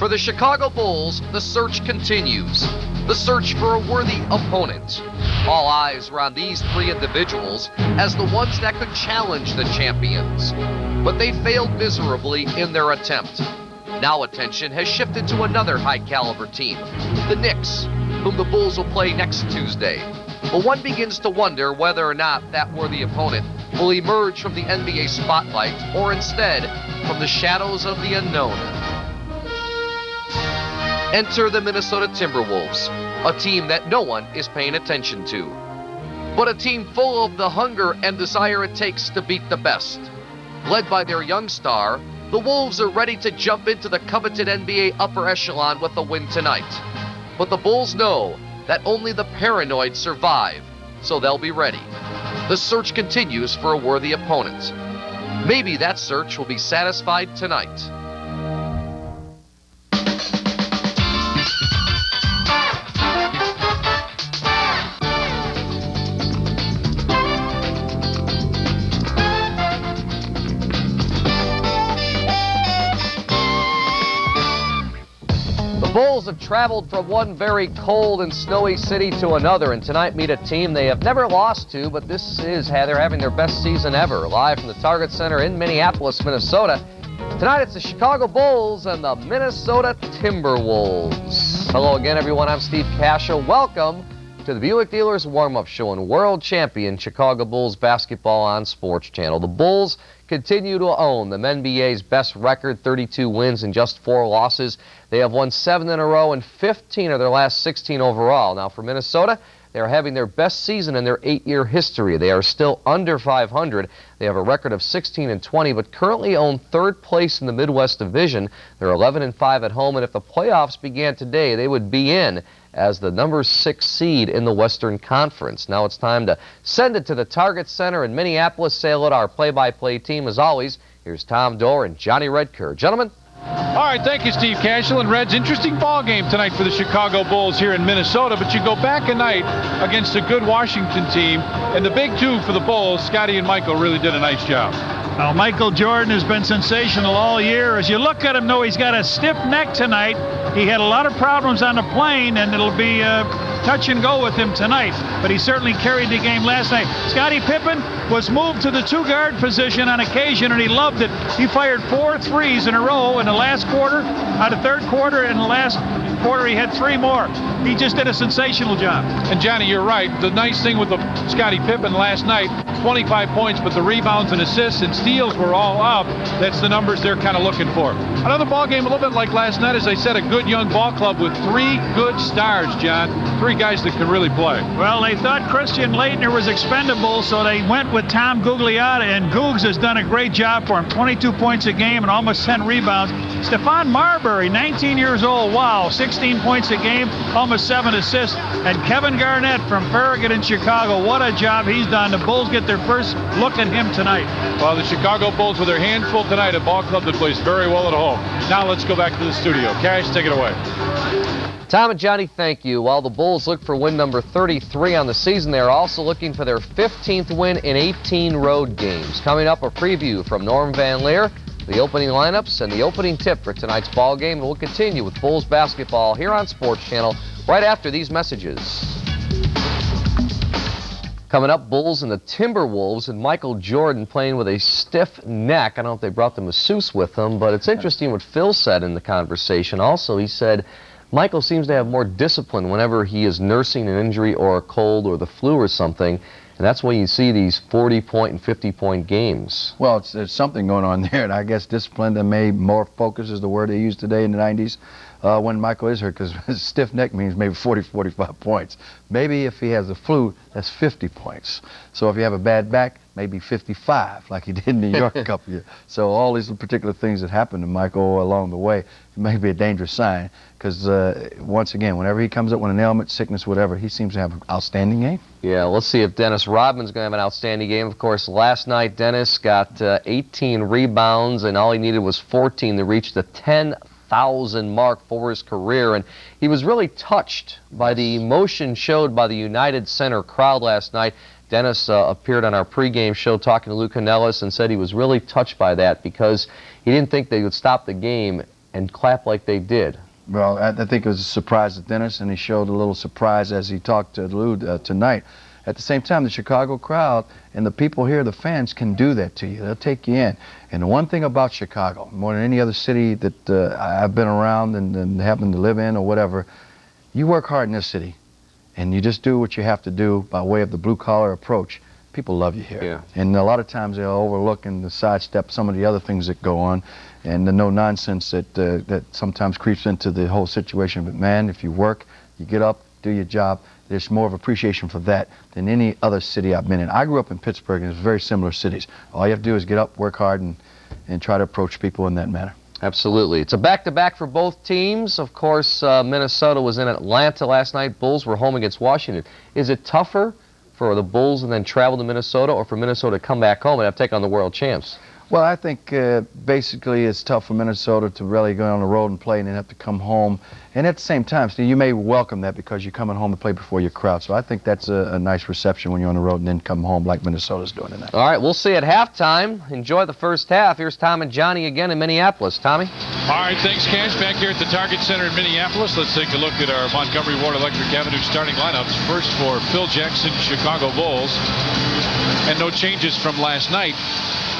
For the Chicago Bulls, the search continues. The search for a worthy opponent. All eyes are on these three individuals as the ones that could challenge the champions. But they failed miserably in their attempt. Now attention has shifted to another high-caliber team, the Knicks, whom the Bulls will play next Tuesday. But one begins to wonder whether or not that worthy opponent will emerge from the NBA spotlight or instead from the shadows of the unknown. Enter the Minnesota Timberwolves, a team that no one is paying attention to, but a team full of the hunger and desire it takes to beat the best. Led by their young star, the Wolves are ready to jump into the coveted NBA upper echelon with a win tonight. But the Bulls know that only the paranoid survive, so they'll be ready. The search continues for a worthy opponent. Maybe that search will be satisfied tonight. The Bulls have traveled from one very cold and snowy city to another, and tonight meet a team they have never lost to, but this is how they're having their best season ever. Live from the Target Center in Minneapolis, Minnesota. Tonight it's the Chicago Bulls and the Minnesota Timberwolves. Hello again, everyone. I'm Steve Cashel. Welcome to the Buick Dealers Warm-Up Show and World Champion Chicago Bulls basketball on Sports Channel. The Bulls continue to own the NBA's best record, 32 wins and just 4 losses. They have won 7 in a row and 15 of their last 16 overall. Now for Minnesota, they are having their best season in their 8-year history. They are still under 500. They have a record of 16-20, but currently own 3rd place in the Midwest Division. They're 11-5 at home, and if the playoffs began today, they would be in as the number 6 seed in the Western Conference. Now it's time to send it to the Target Center in Minneapolis. Say hello to our play-by-play team. As always, here's Tom Dorr and Johnny Red Kerr. Gentlemen. All right, thank you, Steve Cashel. And Reds, interesting ball game tonight for the Chicago Bulls here in Minnesota. But you go back a night against a good Washington team, and the big two for the Bulls, Scotty and Michael, really did a nice job. Well, Michael Jordan has been sensational all year. As you look at him, though, he's got a stiff neck tonight. He had a lot of problems on the plane, and it'll be touch and go with him tonight. But he certainly carried the game last night. Scottie Pippen was moved to the 2-guard position on occasion, and he loved it. He fired 4 threes in a row in the last quarter, the 3rd quarter, and the last quarter he had 3 more. He just did a sensational job. And Johnny, you're right. The nice thing with the Scottie Pippen last night, 25 points, but the rebounds and assists and steals were all up. That's the numbers they're kind of looking for. Another ball game a little bit like last night, as I said, a good young ball club with 3 good stars, John. 3 guys that can really play. Well, they thought Christian Laettner was expendable, so they went with Tom Gugliotta, and Googs has done a great job for him. 22 points a game and almost 10 rebounds. Stephon Marbury, 19 years old, wow, 16 points a game, almost 7 assists. And Kevin Garnett from Farragut in Chicago, what a job he's done. The Bulls get their first look at him tonight. Well, the Chicago Bulls with their handful tonight, a ball club that plays very well at home. Now let's go back to the studio. Cash, take it away. Tom and Johnny, thank you. While the Bulls look for win number 33 on the season, they are also looking for their 15th win in 18 road games. Coming up, a preview from Norm Van Leer, the opening lineups, and the opening tip for tonight's ball game. And we'll continue with Bulls basketball here on Sports Channel right after these messages. Coming up, Bulls and the Timberwolves, and Michael Jordan playing with a stiff neck. I don't know if they brought the masseuse with them, but it's interesting what Phil said in the conversation. Also, he said Michael seems to have more discipline whenever he is nursing an injury or a cold or the flu or something, and that's why you see these 40-point and 50-point games. Well, there's something going on there, and I guess discipline that may more focus is the word they use today in the 90s. When Michael is hurt, because his stiff neck means maybe 40, 45 points. Maybe if he has the flu, that's 50 points. So if you have a bad back, maybe 55, like he did in New York a couple years. So all these particular things that happened to Michael along the way, it may be a dangerous sign, because once again, whenever he comes up with an ailment, sickness, whatever, he seems to have an outstanding game. Yeah, let's see if Dennis Rodman's going to have an outstanding game. Of course, last night Dennis got 18 rebounds, and all he needed was 14 to reach the 10,000 mark for his career, and he was really touched by the emotion showed by the United Center crowd last night. Dennis appeared on our pregame show talking to Lou Canellis and said he was really touched by that because he didn't think they would stop the game and clap like they did. Well, I think it was a surprise to Dennis, and he showed a little surprise as he talked to Lou tonight. At the same time, the Chicago crowd and the people here, the fans, can do that to you. They'll take you in. And the one thing about Chicago, more than any other city that I've been around and happen to live in or whatever, you work hard in this city, and you just do what you have to do by way of the blue-collar approach. People love you here. Yeah. And a lot of times they'll overlook and sidestep some of the other things that go on and the no-nonsense that sometimes creeps into the whole situation. But, man, if you work, you get up, do your job, there's more of appreciation for that than any other city I've been in. I grew up in Pittsburgh, and it's very similar cities. All you have to do is get up, work hard, and try to approach people in that manner. Absolutely. It's a back-to-back for both teams. Of course, Minnesota was in Atlanta last night. Bulls were home against Washington. Is it tougher for the Bulls and then travel to Minnesota, or for Minnesota to come back home and have to take on the world champs? Well, I think basically it's tough for Minnesota to really go on the road and play and then have to come home. And at the same time, Steve, you may welcome that because you're coming home to play before your crowd. So I think that's a nice reception when you're on the road and then come home like Minnesota's doing tonight. All right, we'll see at halftime. Enjoy the first half. Here's Tom and Johnny again in Minneapolis. Tommy? All right, thanks, Cash. Back here at the Target Center in Minneapolis, let's take a look at our Montgomery Ward Electric Avenue starting lineups. First for Phil Jackson, Chicago Bulls. And no changes from last night.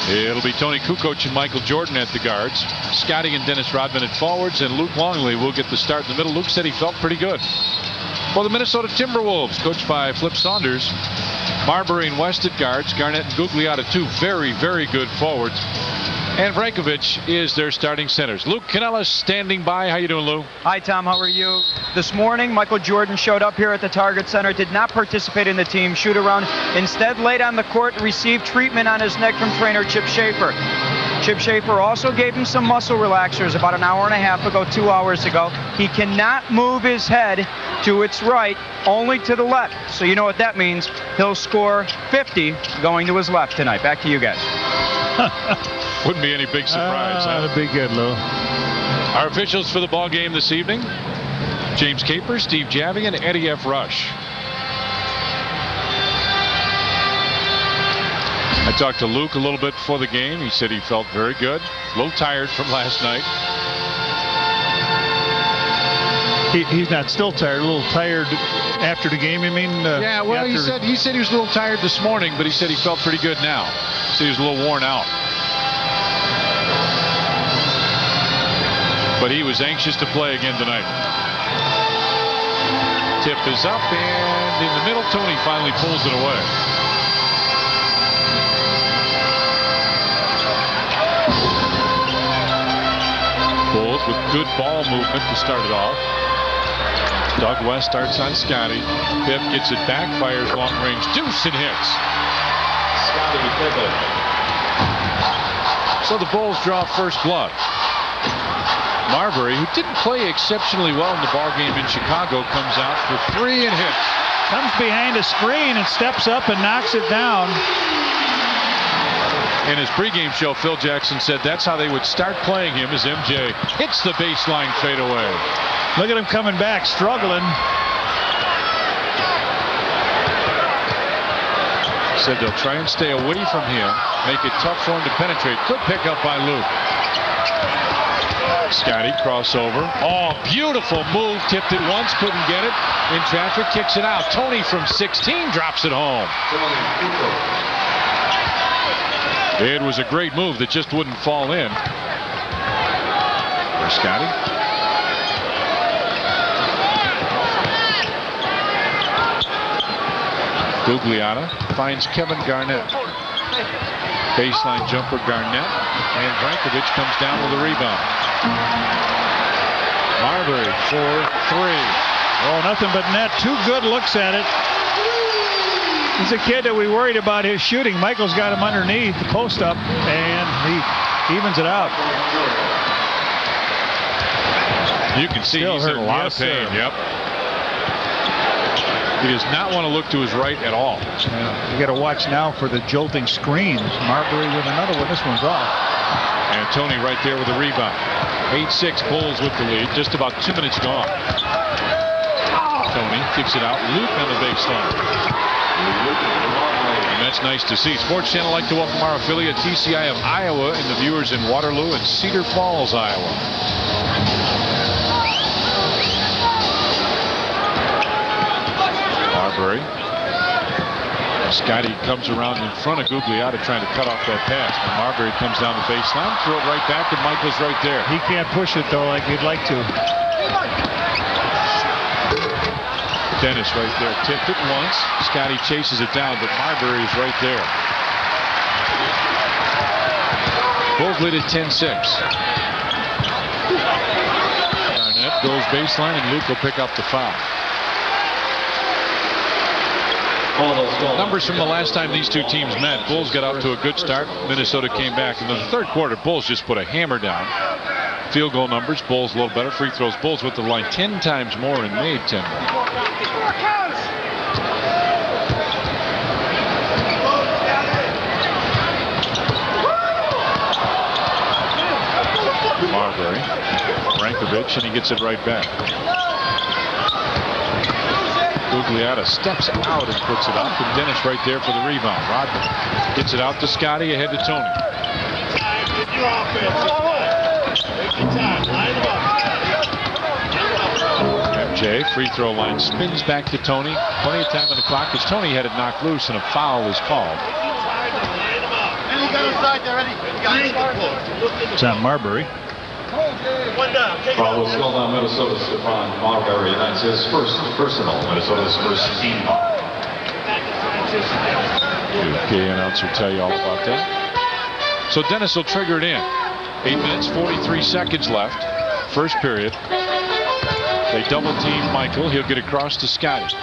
It'll be Tony Kukoc and Michael Jordan at the guards. Scotty and Dennis Rodman at forwards, and Luke Longley will get the start in the middle. Luke said he felt pretty good. For the Minnesota Timberwolves, coached by Flip Saunders, Marbury and West at guards, Garnett and Gugliotta, two very, very good forwards. And Brankovic is their starting centers. Luke Canellis standing by. How you doing, Lou? Hi, Tom. How are you? This morning, Michael Jordan showed up here at the Target Center, did not participate in the team shoot-around. Instead, laid on the court and received treatment on his neck from trainer Chip Schaefer. Chip Schaefer also gave him some muscle relaxers about an hour and a half ago, 2 hours ago. He cannot move his head to its right, only to the left. So you know what that means. He'll score 50 going to his left tonight. Back to you guys. Wouldn't be any big surprise. That'd be good, Lou. Our officials for the ball game this evening: James Caper, Steve Javy, and Eddie F. Rush. I talked to Luke a little bit before the game. He said he felt very good. A little tired from last night. He's not still tired. A little tired after the game, you mean? Yeah, well, he said he was a little tired this morning, but he said he felt pretty good now. He said he was a little worn out. But he was anxious to play again tonight. Tip is up, and in the middle, Tony finally pulls it away. Bulls with good ball movement to start it off. Doug West starts on Scotty. Pip gets it back, fires long range deuce and hits. Scotty Pippen. So the Bulls draw first blood. Marbury, who didn't play exceptionally well in the ballgame in Chicago, comes out for three and hits. Comes behind a screen and steps up and knocks it down. In his pregame show, Phil Jackson said that's how they would start playing him as MJ hits the baseline fadeaway. Look at him coming back, struggling. Said they'll try and stay away from him, make it tough for him to penetrate. Good pickup by Luke. Scotty crossover. Oh, beautiful move. Tipped it once, couldn't get it. In traffic, kicks it out. Tony from 16 drops it home. It was a great move that just wouldn't fall in. There's Scotty. Gugliotta finds Kevin Garnett. Baseline jumper, Garnett. And Brankovic comes down with a rebound. Marbury for three. Oh, nothing but net. Two good looks at it. He's a kid that we worried about his shooting. Michael's got him underneath the post up, and he evens it out. You can see he's in a lot of pain. Yep. He does not want to look to his right at all. Yeah, you got to watch now for the jolting screens. Marbury with another one. This one's off. And Tony right there with a rebound. 8-6 Bulls with the lead. Just about 2 minutes gone. Tony kicks it out. Luke on the baseline. And that's nice to see. Sports Channel like to welcome our affiliate TCI of Iowa and the viewers in Waterloo and Cedar Falls, Iowa. Marbury. Scotty comes around in front of Gugliotta trying to cut off that pass. And Marbury comes down the baseline, throw it right back, and Michael's right there. He can't push it, though, like you'd like to. Dennis right there. Tipped it once. Scotty chases it down, but Marbury is right there. Bulls lead at 10-6. Garnett goes baseline, and Luke will pick up the foul. Numbers from the last time these two teams met. Bulls got out to a good start. Minnesota came back. In the third quarter, Bulls just put a hammer down. Field goal numbers, Bulls a little better. Free throws, Bulls with the line 10 times more and made 10 more. Marbury, Brankovic, and he gets it right back. Gugliotta steps out and puts it up, and Dennis right there for the rebound. Rodman gets it out to Scotty, ahead to Tony. MJ, free throw line, spins back to Tony. Plenty of time on the clock as Tony had it knocked loose, and a foul is called. It's on Marbury. Foul was called on Minnesota's Stephon Marbury, and that's his first personal, Minnesota's first team foul. Okay, announcer tell you all about that. So Dennis will trigger it in. 8 minutes, 43 seconds left. First period. They double team Michael. He'll get across to Scotty.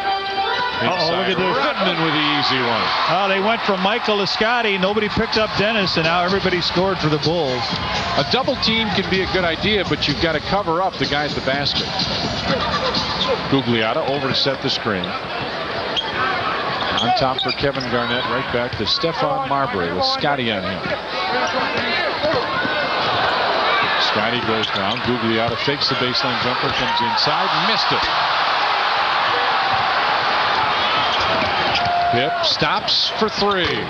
Look at this. Rodman with the easy one. Oh, they went from Michael to Scotty. Nobody picked up Dennis, and now everybody scored for the Bulls. A double team can be a good idea, but you've got to cover up the guy at the basket. Gugliotta over to set the screen. On top for Kevin Garnett, right back to Stephon Marbury with Scotty on him. Scotty goes down. Gugliotta fakes the baseline jumper, comes inside, missed it. Pip stops for three.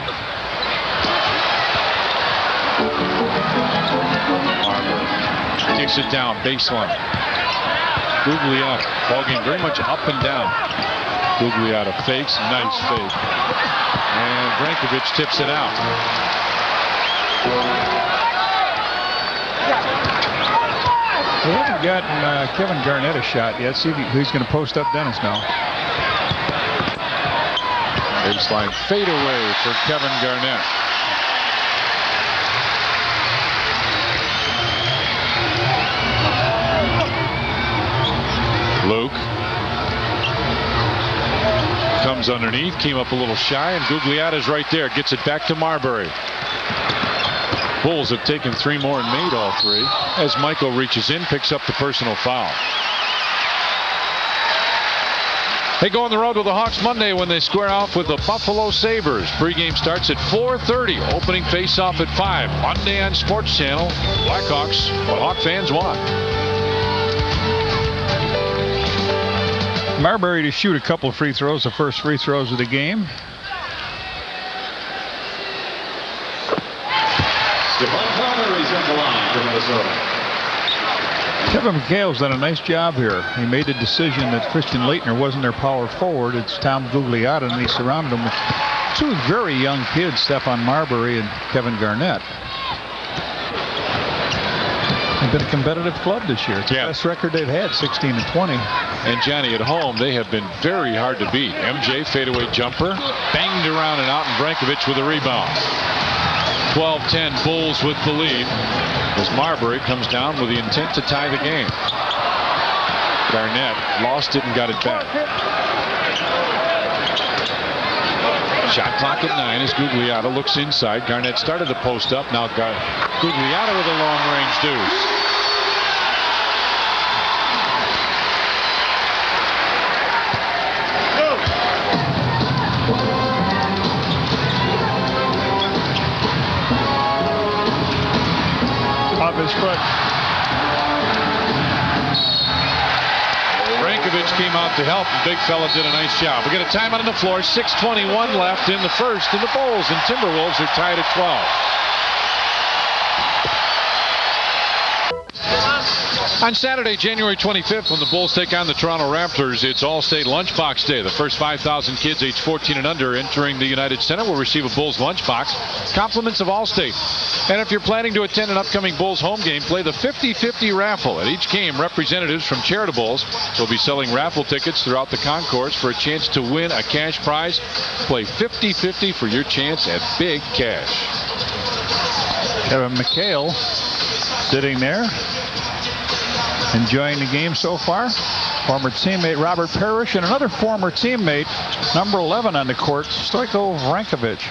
Marbury takes it down, baseline. Gugliotta, ball game very much up and down. Gugliotta fakes, nice fake. And Brankovic tips it out. We haven't gotten Kevin Garnett a shot yet. See who's going to post up Dennis now. Baseline fadeaway for Kevin Garnett. Luke comes underneath, came up a little shy, and Gugliotta's right there. Gets it back to Marbury. Bulls have taken three more and made all three. As Michael reaches in, picks up the personal foul. They go on the road with the Hawks Monday when they square off with the Buffalo Sabres. Pregame starts at 4:30. Opening face-off at 5. Monday on Sports Channel. Blackhawks, what Hawk fans want. Marbury to shoot a couple of free throws, the first free throws of the game. Stephon Marbury's on the line for Minnesota. Kevin McHale's done a nice job here. He made the decision that Christian Leitner wasn't their power forward. It's Tom Gugliotta, and he surrounded him with two very young kids, Stephon Marbury and Kevin Garnett. They've been a competitive club this year. It's the best record they've had, 16-20. And Johnny, at home, they have been very hard to beat. MJ fadeaway jumper, banged around and out, and Brankovic with a rebound. 12-10 Bulls with the lead as Marbury comes down with the intent to tie the game. Garnett lost it and got it back. Shot clock at 9 as Gugliotta looks inside. Garnett started the post up. Now Gugliotta with a long-range deuce. Off his foot. Brankovic came out to help, and big fella did a nice job. We got a timeout on the floor, 6:21 left in the first, and the Bulls and Timberwolves are tied at 12. On Saturday, January 25th, when the Bulls take on the Toronto Raptors, it's All-State Lunchbox Day. The first 5,000 kids aged 14 and under entering the United Center will receive a Bulls lunchbox, compliments of All-State. And if you're planning to attend an upcoming Bulls home game, play the 50-50 raffle. At each game, representatives from Charitables will be selling raffle tickets throughout the concourse for a chance to win a cash prize. Play 50-50 for your chance at big cash. Kevin McHale sitting there, enjoying the game so far. Former teammate Robert Parrish and another former teammate, number 11 on the court, Stojko Vrankovic.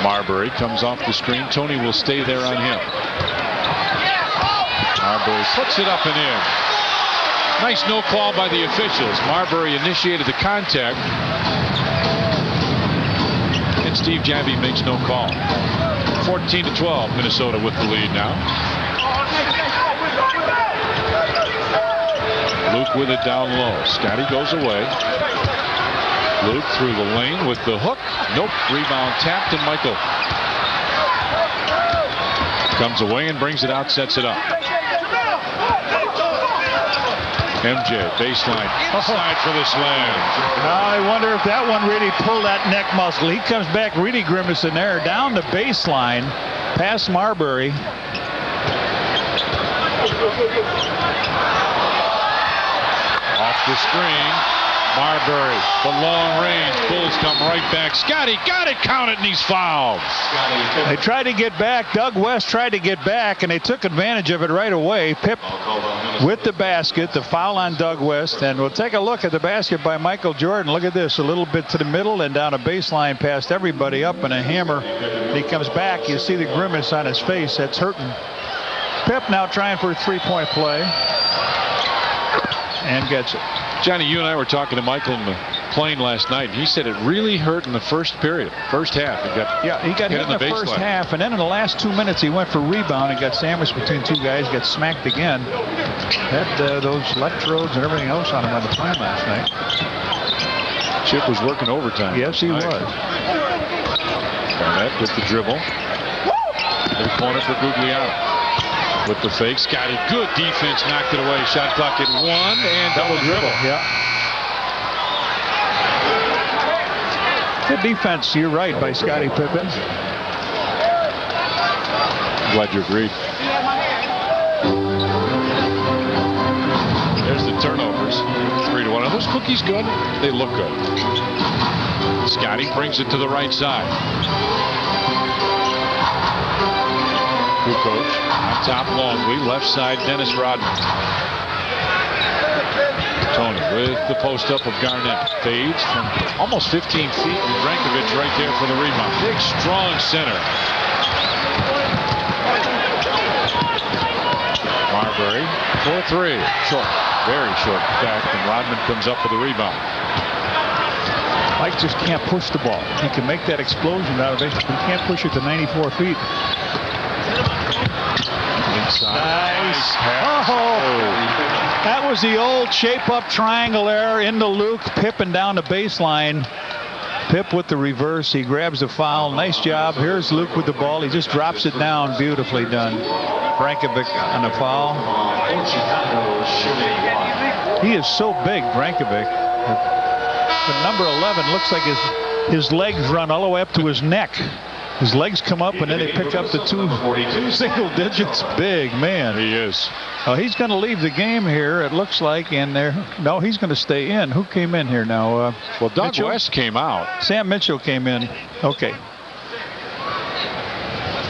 Marbury comes off the screen. Tony will stay there on him. Marbury puts it up and in. Nice no call by the officials. Marbury initiated the contact, and Steve Jabby makes no call. 14-12, Minnesota with the lead now. Luke with it down low. Scotty goes away. Luke through the lane with the hook. Nope. Rebound tapped, and Michael comes away and brings it out, sets it up. MJ, baseline, inside for the slam. I wonder if that one really pulled that neck muscle. He comes back really grimacing there, down the baseline, past Marbury. Off the screen, Marbury, the long range. Bulls come right back. Scotty got it, count it, and he's fouled. They tried to get back. Doug West tried to get back, and they took advantage of it right away. Pip with the basket, the foul on Doug West. And we'll take a look at the basket by Michael Jordan. Look at this, a little bit to the middle and down a baseline past everybody, up in a hammer. He comes back. You see the grimace on his face. That's hurting. Pip now trying for a three-point play. And gets it. Johnny, you and I were talking to Michael in the plane last night, and he said it really hurt in the first period, first half. He got hit in the first half, and then in the last 2 minutes he went for rebound and got sandwiched between two guys, got smacked again. Had those electrodes and everything else on him on the plane last night. Chip was working overtime. Yes, he was. Garnett with the dribble. Full corner for Gugliotta. With the fake, Scotty, good defense, knocked it away. Shot clock at 1 and double dribble. Yeah. Good defense, you're right, by Scottie Pippen. Glad you agreed. There's the turnovers. 3-1. Are those cookies good? They look good. Scotty brings it to the right side. Kukoc on top Longley, left side Dennis Rodman. Tony with the post up of Garnett. Fades from almost 15 feet, and Vrankovic right there for the rebound. Big, strong center. Marbury for 3. Short. Very short. In fact, and Rodman comes up with the rebound. Mike just can't push the ball. He can make that explosion out of it, but he can't push it to 94 feet. Nice. That was the old shape-up triangle there into Luke. Pippen down the baseline. Pip with the reverse. He grabs the foul. Nice job. Here's Luke with the ball. He just drops it down. Beautifully done. Vrankovic on the foul. He is so big, Vrankovic. But number 11 looks like his legs run all the way up to his neck. His legs come up, and then they pick up the two single digits. Big man. He is. He's going to leave the game here, it looks like, and no, he's going to stay in. Who came in here now? Well, Doug West came out. Sam Mitchell came in. Okay.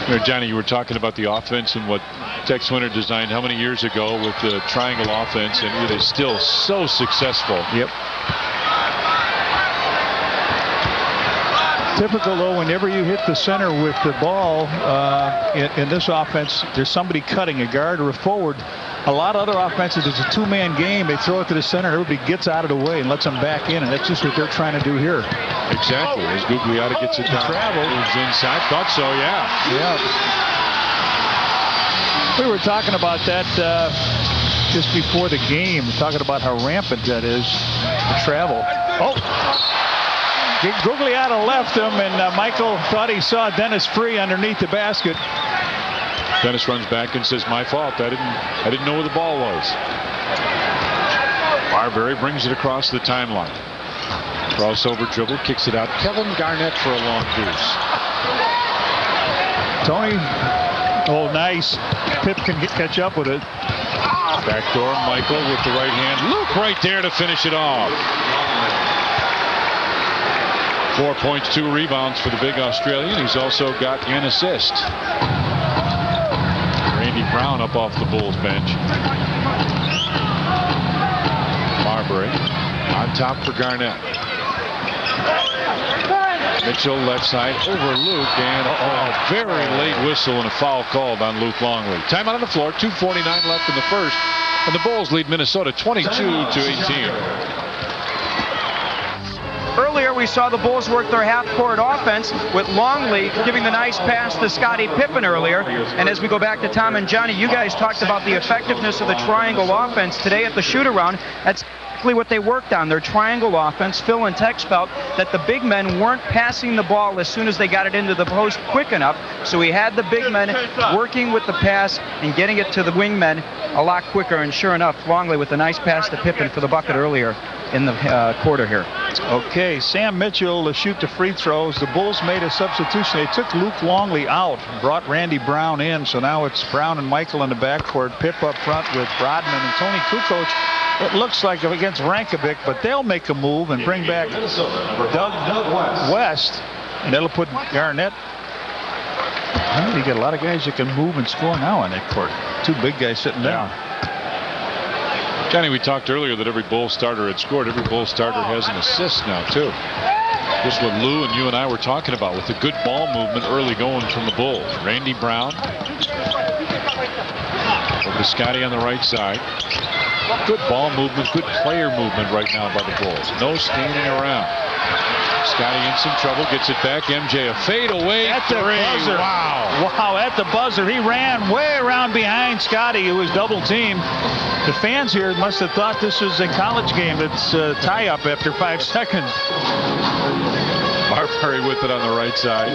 You know, Johnny, you were talking about the offense and what Tex Winter designed how many years ago with the triangle offense, and it is still so successful. Yep. Typical, though, whenever you hit the center with the ball in this offense, there's somebody cutting, a guard or a forward. A lot of other offenses, it's a two-man game. They throw it to the center, everybody gets out of the way and lets them back in, and that's just what they're trying to do here. Exactly. As Gugliotta gets it down. Travel. Moves inside. Thought so, yeah. Yeah. We were talking about that just before the game, talking about how rampant that is, the travel. Oh! Gugliotta left him, and Michael thought he saw Dennis free underneath the basket. Dennis runs back and says, my fault. I didn't know where the ball was. Marbury brings it across the timeline. Crossover dribble, kicks it out. Kevin Garnett for a long deuce. Tony, oh, nice. Pip can catch up with it. Backdoor, Michael with the right hand. Luke right there to finish it off. 4 points, 2 rebounds for the big Australian. He's also got an assist. Randy Brown up off the Bulls bench. Marbury on top for Garnett. Mitchell left side over Luke, and a very late whistle and a foul called on Luke Longley. Timeout on the floor, 2:49 left in the first, and the Bulls lead Minnesota 22-18. Earlier, we saw the Bulls work their half-court offense with Longley giving the nice pass to Scottie Pippen earlier. And as we go back to Tom and Johnny, you guys talked about the effectiveness of the triangle offense today at the shoot-around. That's exactly what they worked on, their triangle offense. Phil and Tex felt that the big men weren't passing the ball as soon as they got it into the post quick enough. So we had the big men working with the pass and getting it to the wingmen a lot quicker. And sure enough, Longley with a nice pass to Pippen for the bucket earlier in the quarter here. Okay, Sam Mitchell to shoot the free throws. The Bulls made a substitution. They took Luke Longley out, brought Randy Brown in, so now it's Brown and Michael in the backcourt. Pip up front with Rodman and Tony Kukoc. It looks like against Rankovic, but they'll make a move and bring back Doug West, and it'll put Garnett. You got a lot of guys that can move and score now on that court. 2 big guys sitting down. Johnny, we talked earlier that every Bull starter had scored. Every Bull starter has an assist now, too. Just what Lou and you and I were talking about with the good ball movement early going from the Bulls. Randy Brown over Scotty on the right side. Good ball movement, good player movement right now by the Bulls. No standing around. Scotty in some trouble, gets it back. MJ, a fadeaway at the buzzer. Wow, at the buzzer. He ran way around behind Scotty, who was double teamed. The fans here must have thought this was a college game. It's a tie-up after 5 seconds. Marbury with it on the right side.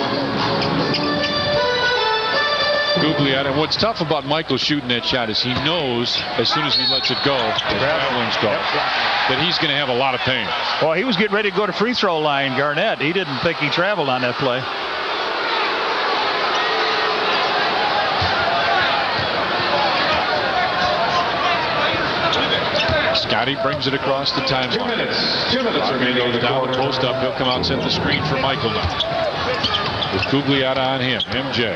Gugliotta. And what's tough about Michael shooting that shot is he knows as soon as he lets it go, that he's going to have a lot of pain. Well, he was getting ready to go to free throw line, Garnett. He didn't think he traveled on that play. Scotty brings it across the timeline. 2 minutes. Goes down the post up. He'll come out and set the screen for Michael now. With Gugliotta on him. MJ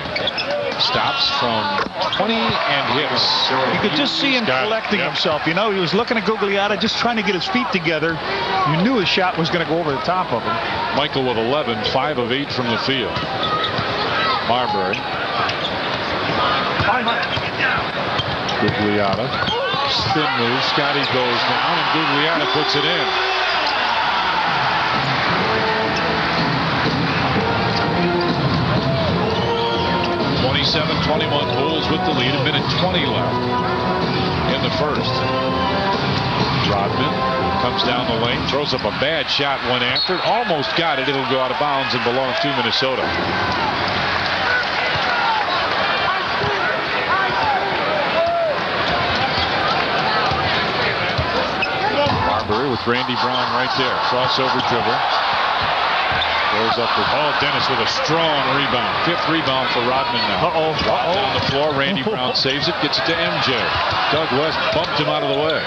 stops from 20 and hits. You could just see him collecting himself. You know, he was looking at Gugliotta, just trying to get his feet together. You knew his shot was going to go over the top of him. Michael with 11, 5 of 8 from the field. Marbury. Gugliotta. Spin move. Scotty goes down, and Gugliotta puts it in. (27-21) Bulls with the lead. A minute 20 left in the first. Rodman comes down the lane, throws up a bad shot, went after it, almost got it. It'll go out of bounds and belongs to Minnesota. Marbury with Randy Brown right there. Crossover dribble. Goes up with, Dennis with a strong rebound. 5th rebound for Rodman now. Down the floor. Randy Brown saves it, gets it to MJ. Doug West bumped him out of the way.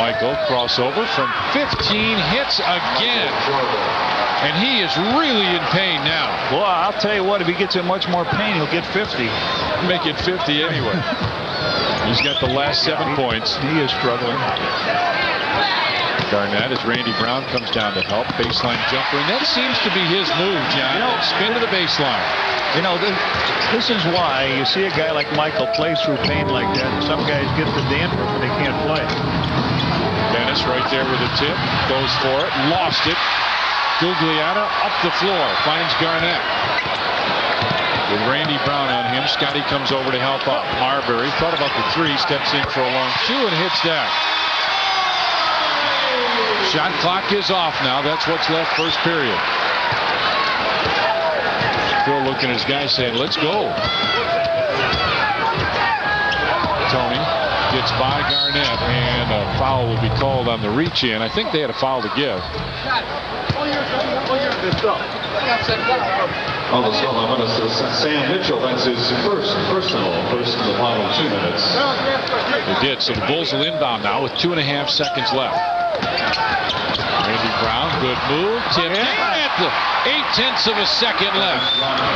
Michael crossover from 15, hits again. And he is really in pain now. Well, I'll tell you what, if he gets in much more pain, he'll get 50. Make it 50 anyway. He's got the last 7 points. He is struggling. Garnett as Randy Brown comes down to help. Baseline jumper, and that seems to be his move, John. Spin to the baseline. You know, this is why you see a guy like Michael play through pain like that. Some guys get the dandruff and they can't play. Dennis right there with a tip. Goes for it. Lost it. Gugliotta up the floor. Finds Garnett. With Randy Brown on him, Scotty comes over to help out. Marbury thought about the three, steps in for a long two and hits that. Shot clock is off now. That's what's left first period. Phil looking at his guys saying, let's go. Tony gets by Garnett, and a foul will be called on the reach in. I think they had a foul to give. On the score, Sam Mitchell, that's his first personal, first in the final 2 minutes. They did, so the Bulls will inbound now with 2.5 seconds left. Randy Brown, good move. Tip in at the 0.8 of a second left.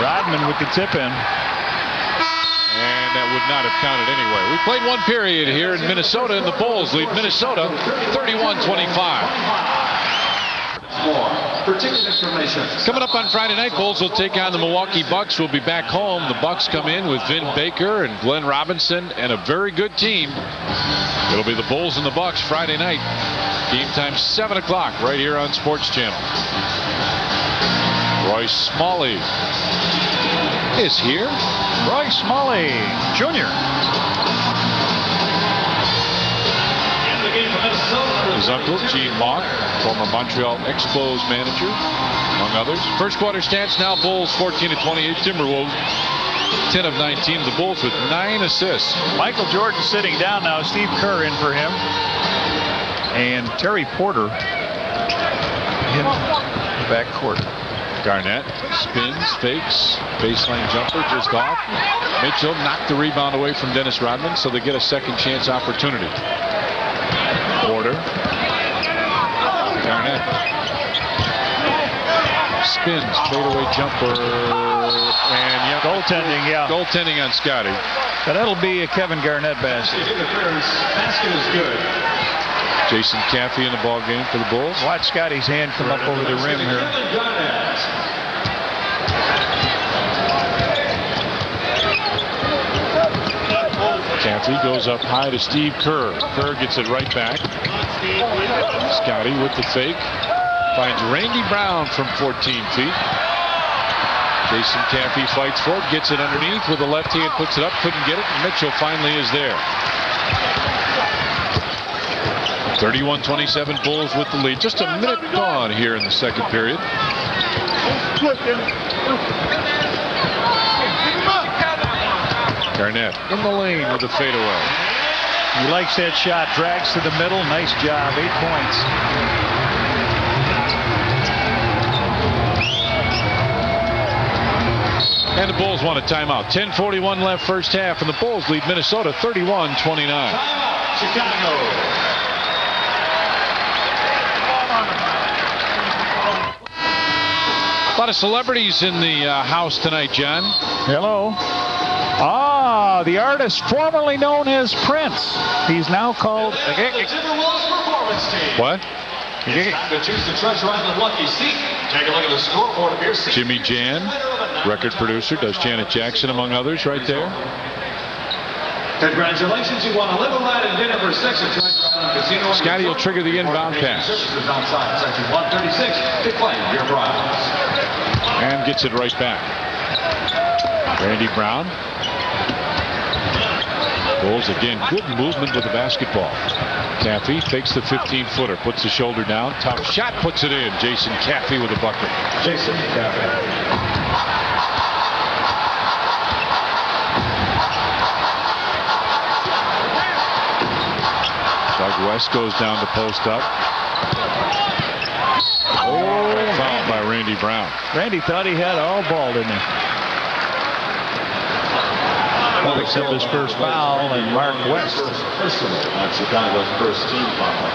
Rodman with the tip in. And that would not have counted anyway. We played one period here in Minnesota, and the Bulls lead Minnesota 31-25. Coming up on Friday night, Bulls will take on the Milwaukee Bucks. We'll be back home. The Bucks come in with Vin Baker and Glenn Robinson and a very good team. It'll be the Bulls and the Bucks Friday night. Game time 7 o'clock right here on Sports Channel. Roy Smalley is here. Roy Smalley Jr. His uncle, Gene Mauch, former Montreal Expos manager, among others. First quarter stats now: Bulls 14-28, Timberwolves 10 of 19. The Bulls with 9 assists. Michael Jordan sitting down now. Steve Kerr in for him. And Terry Porter in the backcourt. Garnett spins, fakes, baseline jumper just off. Mitchell knocked the rebound away from Dennis Rodman, so they get a second chance opportunity. Porter. Garnett. Spins, fadeaway jumper, and yeah, Goaltending, yeah. Goaltending on Scotty. But that'll be a Kevin Garnett basket. Basket is good. Jason Caffey in the ball game for the Bulls. Watch Scotty's hand come up over the rim here. Caffey goes up high to Steve Kerr. Kerr gets it right back. Scotty with the fake. Finds Randy Brown from 14 feet. Jason Caffey fights for it. Gets it underneath with the left hand. Puts it up. Couldn't get it. Mitchell finally is there. 31-27 Bulls with the lead. Just a minute gone here in the second period. Garnett in the lane with the fadeaway. He likes that shot. Drags to the middle. Nice job. 8 points. And the Bulls want a timeout. 10:41 left first half, and the Bulls lead Minnesota 31-29. Chicago. A lot of celebrities in the house tonight, John. Hello. The artist formerly known as Prince. He's now called... What? Choose the treasure island lucky seat. Take a look at the scoreboard of your seat. Jimmy Jan, record producer, does Janet Jackson among others right there. Congratulations, you won a live ride and dinner for 6 at Treasure Island Casino. Scotty will trigger the inbound pass. Services outside section 136 to claim your prize. And gets it right back. Randy Brown. Bulls again, good movement with the basketball. Caffey fakes the 15-footer, puts the shoulder down. Tough shot, puts it in. Jason Caffey with a bucket. Jason Caffey. Doug West goes down to post up. Fouled by Randy Brown. Randy thought he had all ball, didn't he? Well, except his first foul, and Mark West. That's Chicago's first team foul.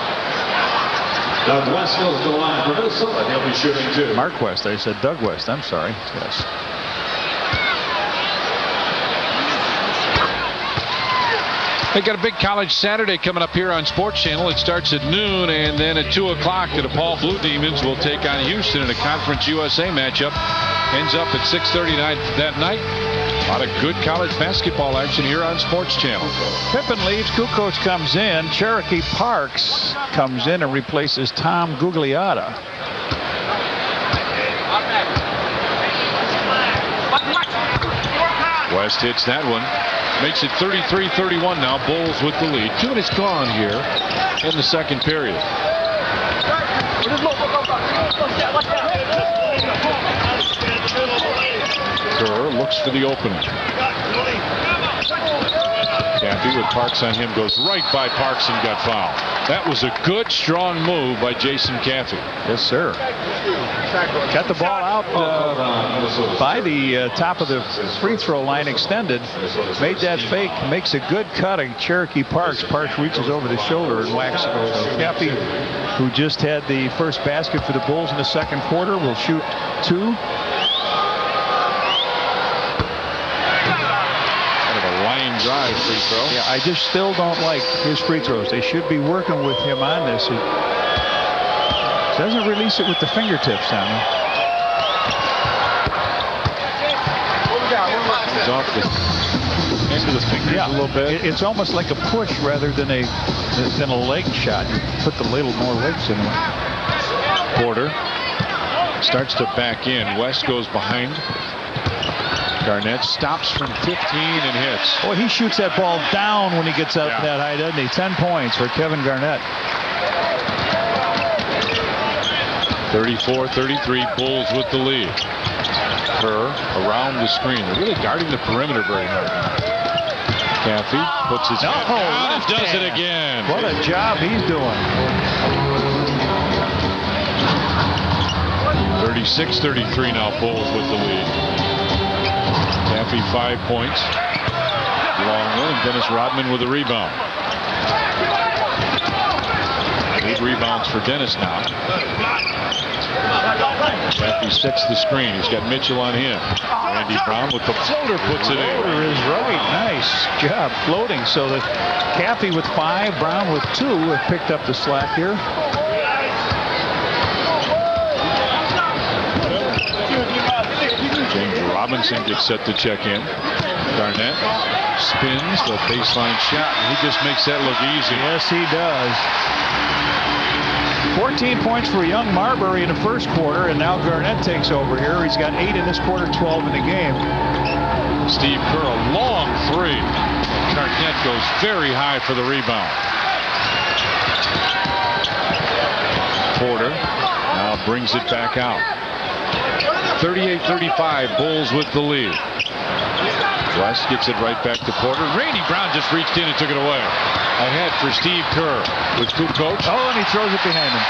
Doug West goes to the line for Minnesota. He'll be shooting too. Mark West. I said Doug West. I'm sorry. Yes. They got a big college Saturday coming up here on Sports Channel. It starts at noon, and then at 2 o'clock, the DePaul Blue Demons will take on Houston in a Conference USA matchup. Ends up at 6:30 that night. A lot of good college basketball action here on Sports Channel. Pippen leaves. Kukoc comes in. Cherokee Parks comes in and replaces Tom Gugliotta. West hits that one. Makes it 33-31 now. Bulls with the lead. 2 minutes gone here in the second period. Kerr looks for the opening. Caffey with Parks on him, goes right by Parks and got fouled. That was a good, strong move by Jason Caffey. Yes, sir. Got the ball out by the top of the free throw line, extended. Made that fake, makes a good cut of Cherokee Parks. Parks reaches over the shoulder and whacks Caffey, who just had the first basket for the Bulls in the second quarter, will shoot 2. Drive free throw. Yeah, I just still don't like his free throws. They should be working with him on this. He doesn't release it with the fingertips on him. He's off the end of the fingers a little bit. It's almost like a push rather than a leg shot. You put the little more legs in it. Porter starts to back in. West goes behind. Garnett stops from 15 and hits. Boy, he shoots that ball down when he gets up that high, doesn't he? 10 points for Kevin Garnett. 34-33, Bulls with the lead. Kerr around the screen. They're really guarding the perimeter very hard. Caffey puts his hand down and does it again. What a job he's doing. 36-33 now, Bulls with the lead. Caffey 5 points. Long one, and Dennis Rodman with a rebound. 8 rebounds for Dennis now. Caffey sets the screen. He's got Mitchell on him. Randy Brown with the floater puts it in. Floater is right. Nice job floating. So that Caffey with 5, Brown with 2 have picked up the slack here. Robinson gets set to check in. Garnett spins the baseline shot, and he just makes that look easy. Yes, he does. 14 points for young Marbury in the first quarter, and now Garnett takes over here. He's got 8 in this quarter, 12 in the game. Steve Kerr, a long 3. Garnett goes very high for the rebound. Porter now brings it back out. 38-35, Bulls with the lead. West gets it right back to Porter. Randy Brown just reached in and took it away. Ahead for Steve Kerr with Kukoc. Oh, and he throws it behind him.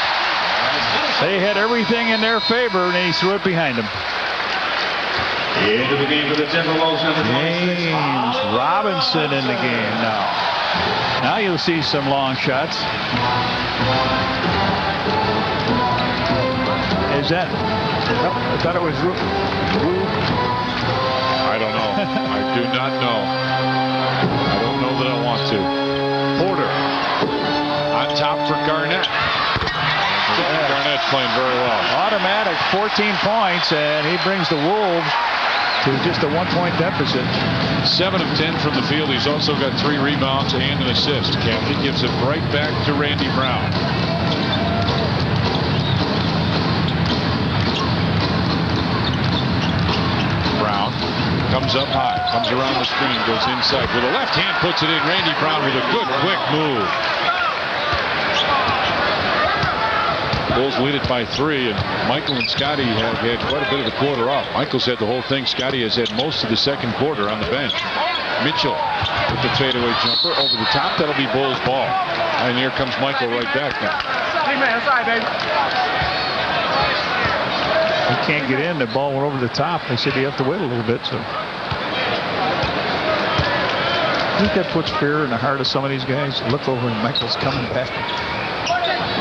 They had everything in their favor, and he threw it behind him. Into the game for the Timberwolves, number 26. James Robinson in the game now. Now you'll see some long shots. Is that? I thought it was Rube. I don't know. I do not know. I don't know that I want to. Porter on top for Garnett. Garnett's playing very well. Automatic 14 points, and he brings the Wolves to just a 1-point deficit. 7 of 10 from the field. He's also got 3 rebounds and an assist. Caffey gives it right back to Randy Brown. Comes up high, comes around the screen, goes inside with a left hand, puts it in. Randy Brown with a good quick move. Bulls lead it by 3, and Michael and Scotty have had quite a bit of the quarter off. Michael's had the whole thing. Scotty has had most of the second quarter on the bench. Mitchell with the fadeaway jumper over the top. That'll be Bulls ball. And here comes Michael right back now. Hey man, sorry, baby. He can't get in. The ball went over the top. They said you have to wait a little bit. So I think that puts fear in the heart of some of these guys. Look over, and Michael's coming back.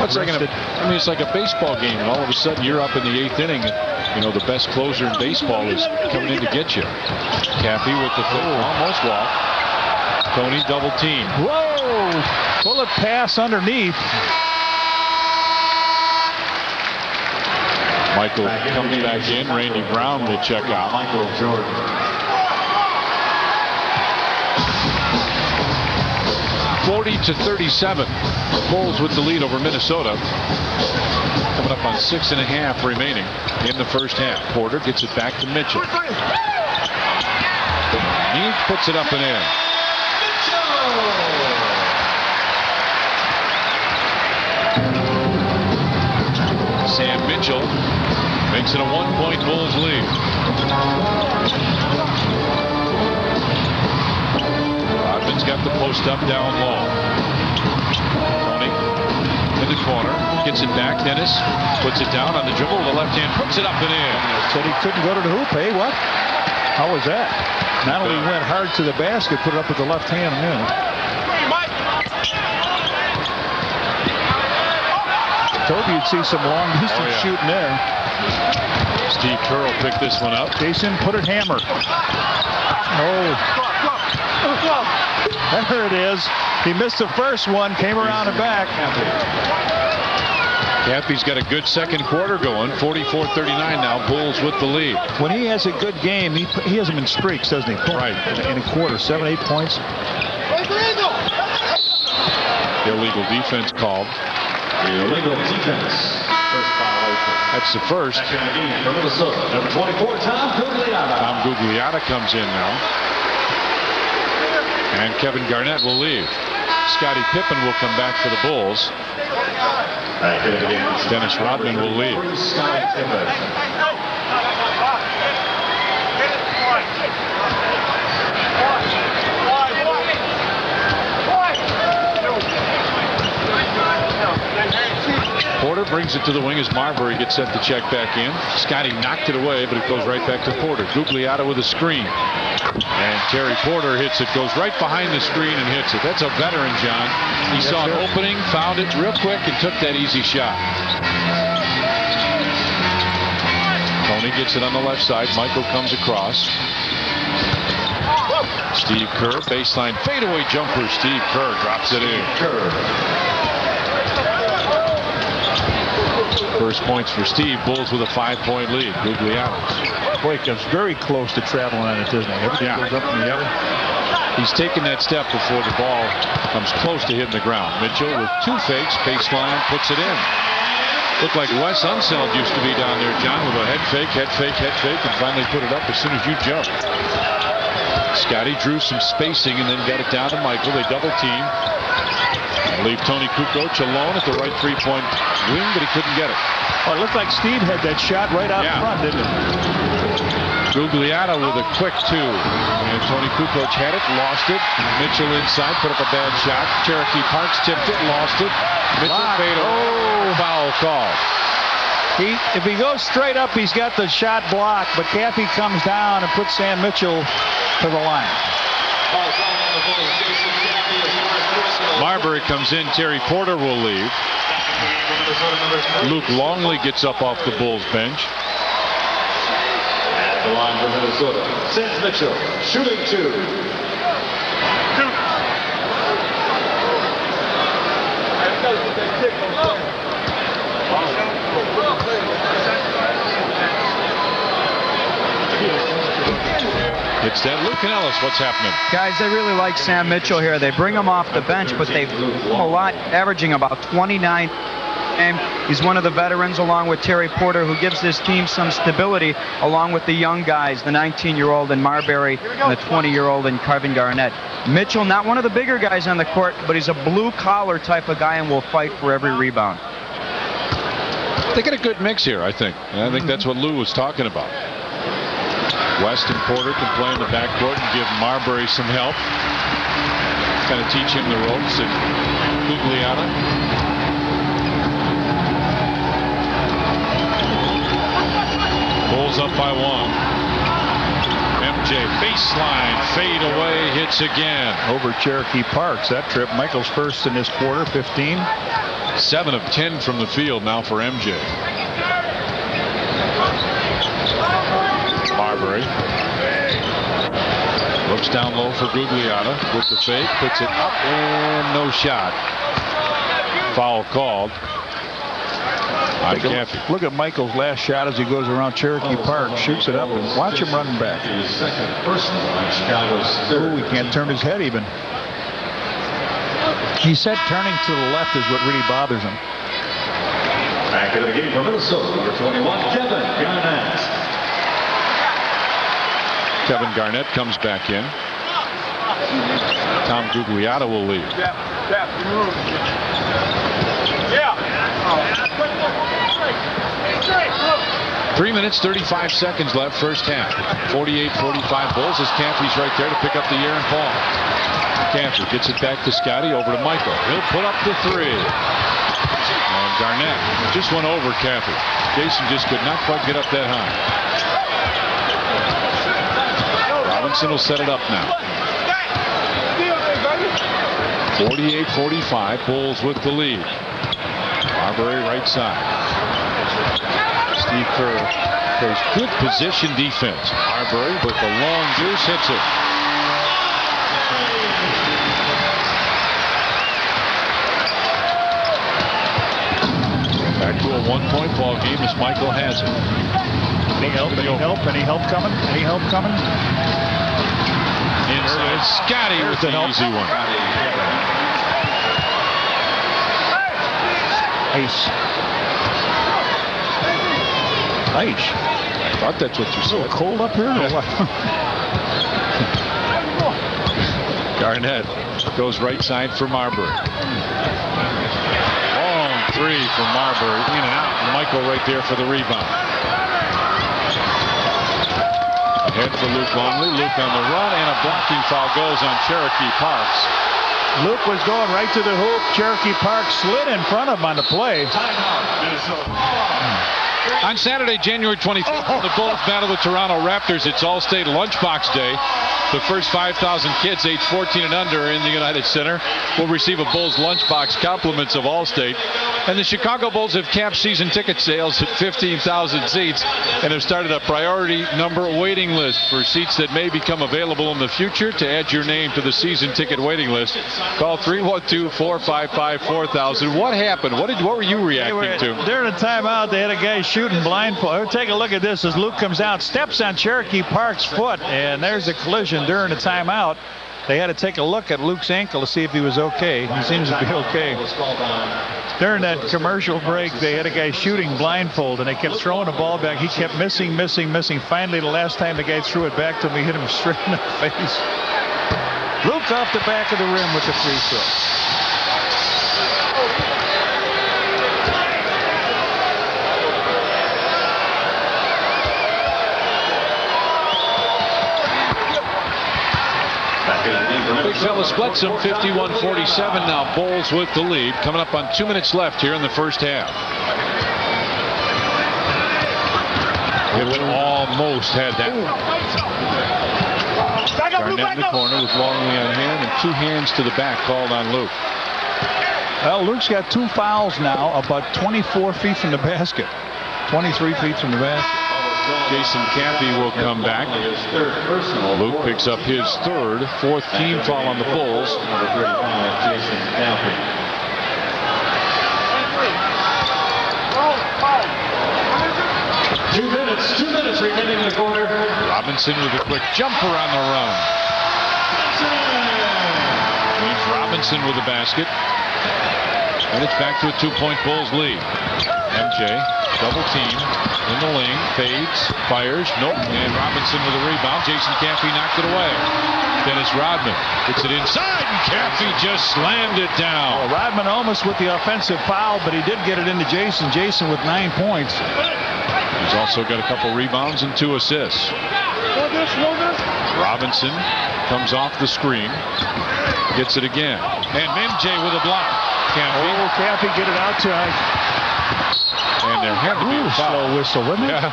It's like it's like a baseball game, and all of a sudden you're up in the 8th inning, and you know the best closer in baseball is coming in to get you. Caffey with the almost walk. Tony double team. Whoa! Bullet pass underneath. Michael comes back in. Randy Brown will check out. Michael Jordan. (40-37). Bulls with the lead over Minnesota. Coming up on 6.5 remaining in the first half. Porter gets it back to Mitchell. He puts it up and in. Sam Mitchell makes it a 1-point Bulls lead. Rodman's got the post up down low. Tony in the corner, gets it back. Dennis puts it down on the dribble with the left hand, puts it up and in. Said he couldn't go to the hoop. Hey, what? How was that? Not only went hard to the basket, put it up with the left hand and in. Told you you'd see some long distance shooting there. Steve Kerr will pick this one up. Jason, put it hammer. Oh. There it is. He missed the first one, came around and back. Cappy's got a good second quarter going. 44-39 now. Bulls with the lead. When he has a good game, he has them in streaks, doesn't he? Right. In a quarter, 7, 8 points. Illegal defense called. Illegal defense. First violation. That's the first. From Minnesota, number 24, Tom Gugliotta. Tom Gugliotta comes in now. And Kevin Garnett will leave. Scottie Pippen will come back for the Bulls. Dennis Rodman will leave. Porter brings it to the wing as Marbury gets set to check back in. Scottie knocked it away, but it goes right back to Porter. Gugliotta with a screen. And Terry Porter hits it, goes right behind the screen and hits it. That's a veteran, John. He saw an opening, found it real quick, and took that easy shot. Tony gets it on the left side. Michael comes across. Steve Kerr, baseline fadeaway jumper. Steve Kerr drops it in. First points for Steve. Bulls with a 5-point lead. Gugliotta. Boy, comes very close to traveling on it, doesn't he? Everything goes up in the air. He's taken that step before the ball comes close to hitting the ground. Mitchell with 2 fakes, baseline, puts it in. Looked like Wes Unseld used to be down there, John, with a head fake, and finally put it up as soon as you jumped. Scottie drew some spacing and then got it down to Michael. They double team. Leave Tony Kukoc alone at the right 3-point wing, but he couldn't get it. Oh, it looked like Steve had that shot right out front, didn't it? Gugliotta with a quick 2. And Tony Kukoc had it, lost it. Mitchell inside, put up a bad shot. Cherokee Parks tipped it, lost it. Mitchell fade foul call. If he goes straight up, he's got the shot blocked, but Cappy comes down and puts Sam Mitchell to the line. Marbury comes in. Terry Porter will leave. Luke Longley gets up off the Bulls bench. At the line for Minnesota, Sam Mitchell, shooting 2. It's that Luke and Ellis. What's happening? Guys, they really like Sam Mitchell here. They bring him off the bench, but they've a lot, averaging about 29. And he's one of the veterans, along with Terry Porter, who gives this team some stability, along with the young guys, the 19-year-old in Marbury and the 20-year-old in Kevin Garnett. Mitchell, not one of the bigger guys on the court, but he's a blue-collar type of guy and will fight for every rebound. They got a good mix here, I think. And I think that's what Lou was talking about. West and Porter can play in the backcourt and give Marbury some help. Kind of teach him the ropes. And Gugliotta. Bulls up by 1. MJ baseline fade away, hits again. Over Cherokee Parks that trip. Michael's first in this quarter, 15. 7 of 10 from the field now for MJ. Marbury looks down low for Gugliotta with the fake, puts it up and no shot. Foul called on Cappy. Look at Michael's last shot as he goes around Cherokee Park, shoots it up, and watch him running back. Ooh, he can't turn his head even. He said turning to the left is what really bothers him. Back into the game for Minnesota, number 21, Kevin Garnett. Kevin Garnett comes back in. Tom Gugliotta will lead. 3 minutes, 35 seconds left, first half. 48-45 Bulls as Campy's right there to pick up the errant ball. Campy gets it back to Scotty, over to Michael. He'll put up the three. And Garnett just went over Campy. Jason just could not quite get up that high. Robinson will set it up now. 48-45, Bulls with the lead. Marbury right side. Steve Kerr plays good position defense. Marbury with the long deuce hits it. Back to a one-point ball game as Michael has it. Any help? Any help? Any help coming? Any help coming? Inside, Scotty with the easy one. Ace. Ice. I thought that's what you said. A little cold up here or what? Garnett goes right side for Marbury. Long three from Marbury, in and out. Michael right there for the rebound. Ahead for Luke Longley. Luke on the run, and a blocking foul goes on Cherokee Parks. Luke was going right to the hoop. Cherokee Park slid in front of him on the play. On Saturday, January 25th, the Bulls battle the Toronto Raptors. It's All-State Lunchbox Day. The first 5,000 kids aged 14 and under in the United Center will receive a Bulls lunchbox, compliments of All-State. And the Chicago Bulls have capped season ticket sales at 15,000 seats and have started a priority number waiting list for seats that may become available in the future. To add your name to the season ticket waiting list, call 312-455-4000. What happened? What were you reacting to? During the timeout, they had a guy shooting blindfold. Take a look at this as Luke comes out, steps on Cherokee Park's foot, and there's a collision during the timeout. They had to take a look at Luke's ankle to see if he was okay. He seems to be okay. During that commercial break, they had a guy shooting blindfold, and they kept throwing the ball back. He kept missing. Finally, the last time the guy threw it back to him, he hit him straight in the face. Luke off the back of the rim with the free throw. Big fella splits them 51-47 now. Bulls with the lead. Coming up on 2 minutes left here in the first half. Pippen almost had that. Garnett in the corner with Longley on hand and 2 hands to the back called on Luke. Well, Luke's got 2 fouls now, about 24 feet from the basket. 23 feet from the basket. Jason Campy will come back. Luke picks up his third, 4th team foul on the Bulls. Number 35, Jason Campy. Two minutes remaining in the quarter. Robinson with a quick jumper on the run. Leaves Robinson with the basket. And it's back to a 2-point Bulls lead. MJ, double team, in the lane, fades, fires, nope, and Robinson with a rebound. Jason Campy knocked it away. Dennis Rodman gets it inside, and Campy just slammed it down. Well, Rodman almost with the offensive foul, but he did get it into Jason. Jason with 9 points. He's also got a couple rebounds and 2 assists. Robinson comes off the screen, gets it again, and MJ with a block. Campy get it out to him. And there had to be a slow whistle, wasn't it? Yeah.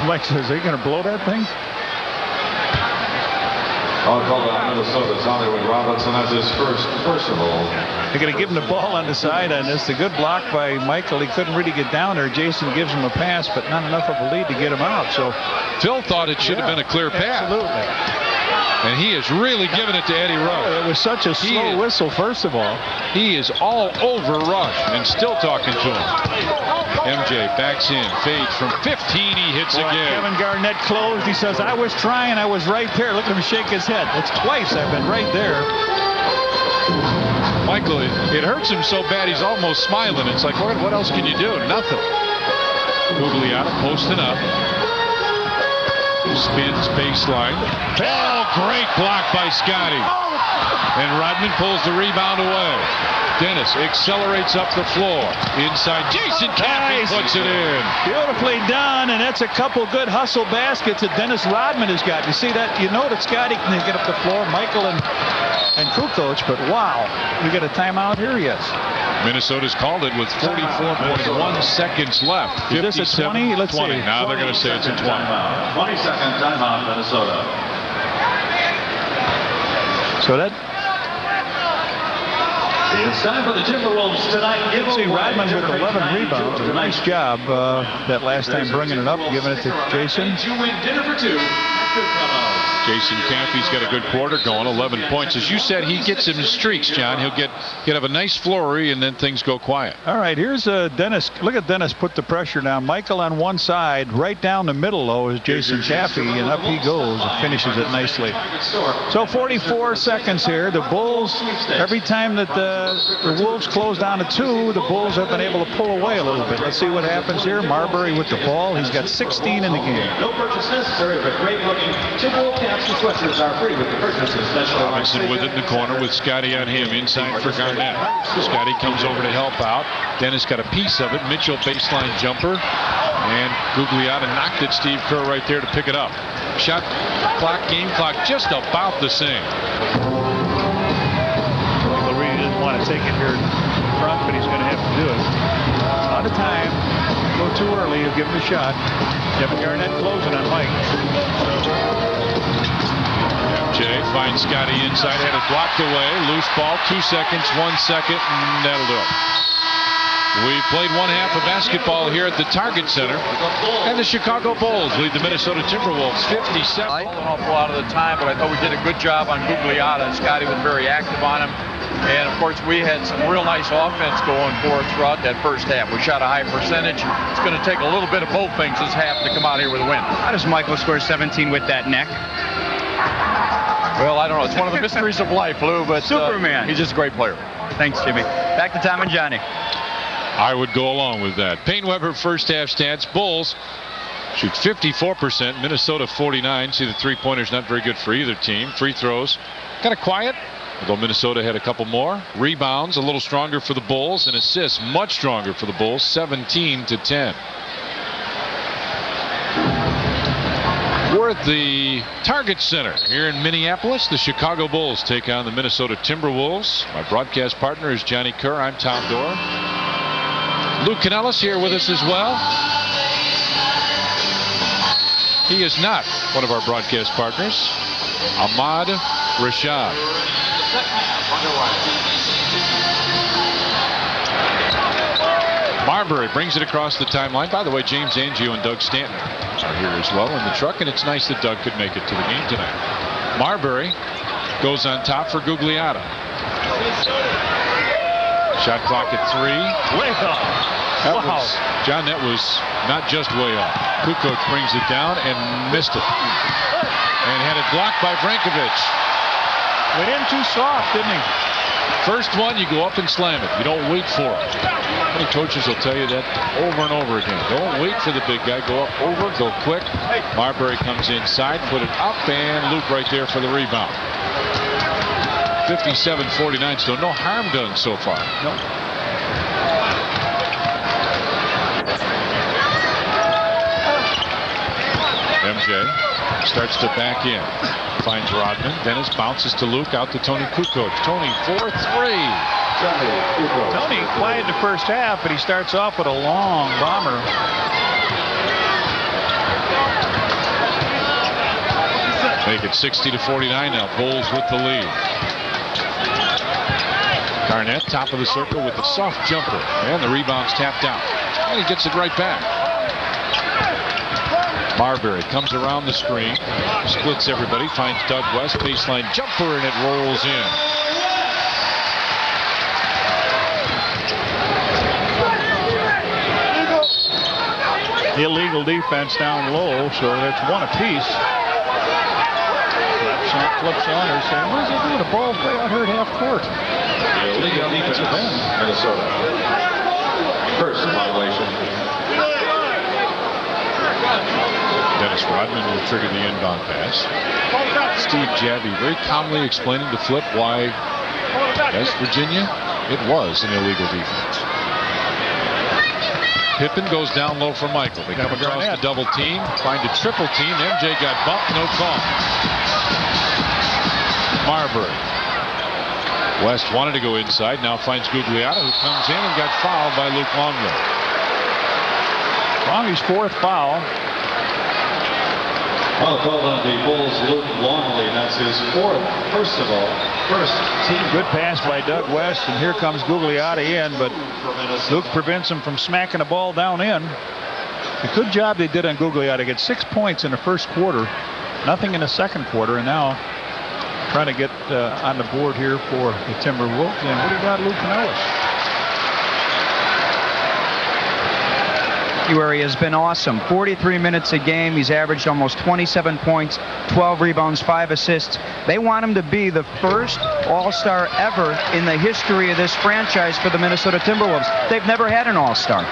Mike says, are they going to blow that thing? I'll call out Minnesota's Hollywood Robinson as his first personal. They're going to give him the ball on the side on this. A good block by Michael. He couldn't really get down there. Jason gives him a pass, but not enough of a lead to get him out. So Phil thought it should have been a clear pass. Absolutely. And he is really giving it to Eddie Rush. It was such a slow whistle, first of all. He is all over Rush and still talking to him. MJ backs in, fades from 15, he hits again. Kevin Garnett closed. He says, I was trying, I was right there. Look at him shake his head. That's twice I've been right there. Michael, it hurts him so bad he's almost smiling. It's like, what else can you do? Nothing. Gugliotta posting up. Spins baseline. Oh, great block by Scotty. And Rodman pulls the rebound away. Dennis accelerates up the floor. Inside, Jason Caffey puts it in. Beautifully done, and that's a couple good hustle baskets that Dennis Rodman has got. You see that? You know that Scotty can get up the floor, Michael and Kukoc, but wow, we got a timeout here, yes. Minnesota's called it with 44.1 seconds left. Is this a 20? Let's 20. see. Now they're going to say it's a 20. 20-second timeout, Minnesota. So that. It's time for the Timberwolves tonight. See Rodman with 11 rebounds. A nice job that last time bringing it up, giving it to Jason. You win dinner for two. Jason Caffey's got a good quarter going, 11 points. As you said, he gets him in streaks, John. He'll have a nice flurry, and then things go quiet. All right, here's Dennis. Look at Dennis put the pressure down. Michael on one side. Right down the middle, though, is Jason Caffey, and up he goes and finishes it nicely. So 44 seconds here. The Bulls, every time that the Wolves close down to 2, the Bulls have been able to pull away a little bit. Let's see what happens here. Marbury with the ball. He's got 16 in the game. No purchase necessary, but great looking Timberwolves caps and sweatshirts are free with the purchase of special. Robinson with it in the corner with Scotty on him inside for Garnett. Scotty comes over to help out. Dennis got a piece of it. Mitchell baseline jumper. And Gugliotta knocked it. Steve Kerr right there to pick it up. Shot clock, game clock just about the same. Larry didn't want to take it here in front, but he's going to have to do it. Out of time. Go too early, he'll give him a shot. Kevin Garnett closing on Mike. Jay finds Scotty inside, had it blocked away. Loose ball, 2 seconds, 1 second, and that'll do it. We played one half of basketball here at the Target Center, and the Chicago Bulls lead the Minnesota Timberwolves 57. An awful lot of the time, but I thought we did a good job on Gugliotta. Scotty was very active on him. And, of course, we had some real nice offense going for us throughout that first half. We shot a high percentage. It's going to take a little bit of both things this half to come out here with a win. How does Michael score 17 with that neck? Well, I don't know. It's one of the mysteries of life, Lou, but Superman. He's just a great player. Thanks, Jimmy. Back to Tom and Johnny. I would go along with that. Payne Weber first half stats. Bulls shoot 54%. Minnesota 49. See, the three-pointers not very good for either team. Free throws kind of quiet, although Minnesota had a couple more. Rebounds a little stronger for the Bulls, and assists much stronger for the Bulls, 17-10. We're at the Target Center here in Minneapolis. The Chicago Bulls take on the Minnesota Timberwolves. My broadcast partner is Johnny Kerr. I'm Tom Dorr. Luke Canellis here with us as well. He is not one of our broadcast partners. Ahmad Rashad. Marbury brings it across the timeline. By the way, James Angio and Doug Stanton are here as well in the truck, and it's nice that Doug could make it to the game tonight. Marbury goes on top for Gugliotta. Shot clock at 3. Way off. John, that was not just way off. Kukoc brings it down and missed it. And had it blocked by Brankovic. Went in too soft, didn't he? First one, you go up and slam it. You don't wait for it. Many coaches will tell you that over and over again. Don't wait for the big guy. Go up over, go quick. Marbury comes inside, put it up, and Luke right there for the rebound. 57-49, so no harm done so far. Nope. MJ starts to back in. Finds Rodman. Dennis bounces to Luke, out to Tony Kukoc. Tony for 3. Tony quiet in the first half, but he starts off with a long bomber. Make it 60-49 now. Bulls with the lead. Garnett, top of the circle with the soft jumper. And the rebound's tapped out. And he gets it right back. Marbury comes around the screen, splits everybody, finds Doug West, baseline jumper, and it rolls in. Illegal defense down low, so that's one apiece. Flips on her, saying, what is he doing? The ball's way out here at half court. Illegal defense, Minnesota. First violation. Dennis Dennis Rodman will trigger the inbound pass. Steve Jabby very calmly explaining to Flip why, as Virginia, it was an illegal defense. Pippen goes down low for Michael. They come across the double team, find a triple team. MJ got bumped, no call. Marbury. West wanted to go inside, now finds Gugliotta, who comes in and got fouled by Luke Longley. Longley's 4th foul. Well, called on the Bulls, Luke Longley. That's his 4th. First team. Good pass by Doug West, and here comes Gugliotta in, but Luke prevents him from smacking the ball down in. A good job they did on Gugliotta. Get 6 points in the first quarter, nothing in the second quarter, and now trying to get on the board here for the Timberwolves. And what about Luke Canellis? February has been awesome. 43 minutes a game. He's averaged almost 27 points, 12 rebounds, 5 assists. They want him to be the first All-Star ever in the history of this franchise for the Minnesota Timberwolves. They've never had an All-Star.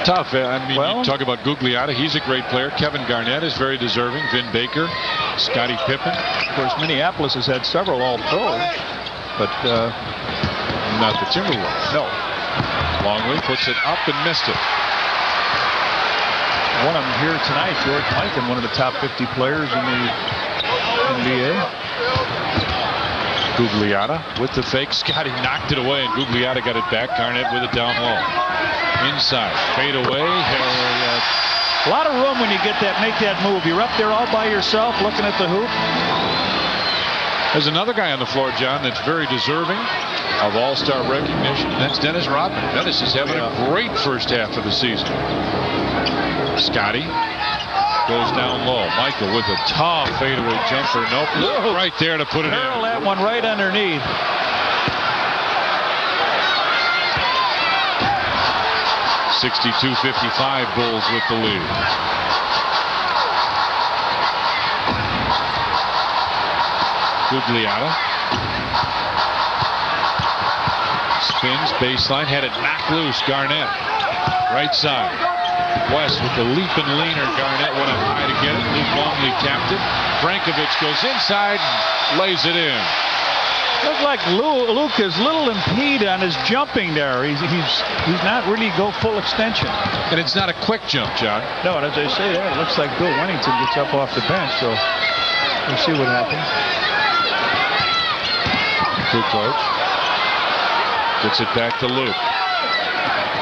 Tough. I mean, you talk about Gugliotta. He's a great player. Kevin Garnett is very deserving. Vin Baker, Scottie Pippen. Of course, Minneapolis has had several All-Pros, but not the Timberwolves. No. Longley puts it up and missed it. One of them here tonight, George Mikan, one of the top 50 players in the NBA. Gugliotta with the fake. Scotty knocked it away, and Gugliotta got it back. Garnett with it down low. Inside, fade away. A lot of room when you make that move. You're up there all by yourself looking at the hoop. There's another guy on the floor, John, that's very deserving of All-Star recognition. That's Dennis Rodman. Dennis is having a great first half of the season. Scotty goes down low. Michael with a tough fadeaway jumper. Nope. Look right there to put it in. That one right underneath. (62-55) Bulls with the lead. Gugliotta spins baseline, had it knocked loose. Garnett right side. West with the leap and leaner. Garnett went up high to get it. Luke Longley tapped it. Brankovic goes inside and lays it in. Looked like Luke is a little impeded on his jumping there. He's not really go full extension. And it's not a quick jump, John. No, and as I say that, it looks like Bill Wennington gets up off the bench, so we'll see what happens. Good coach. Gets it back to Luke.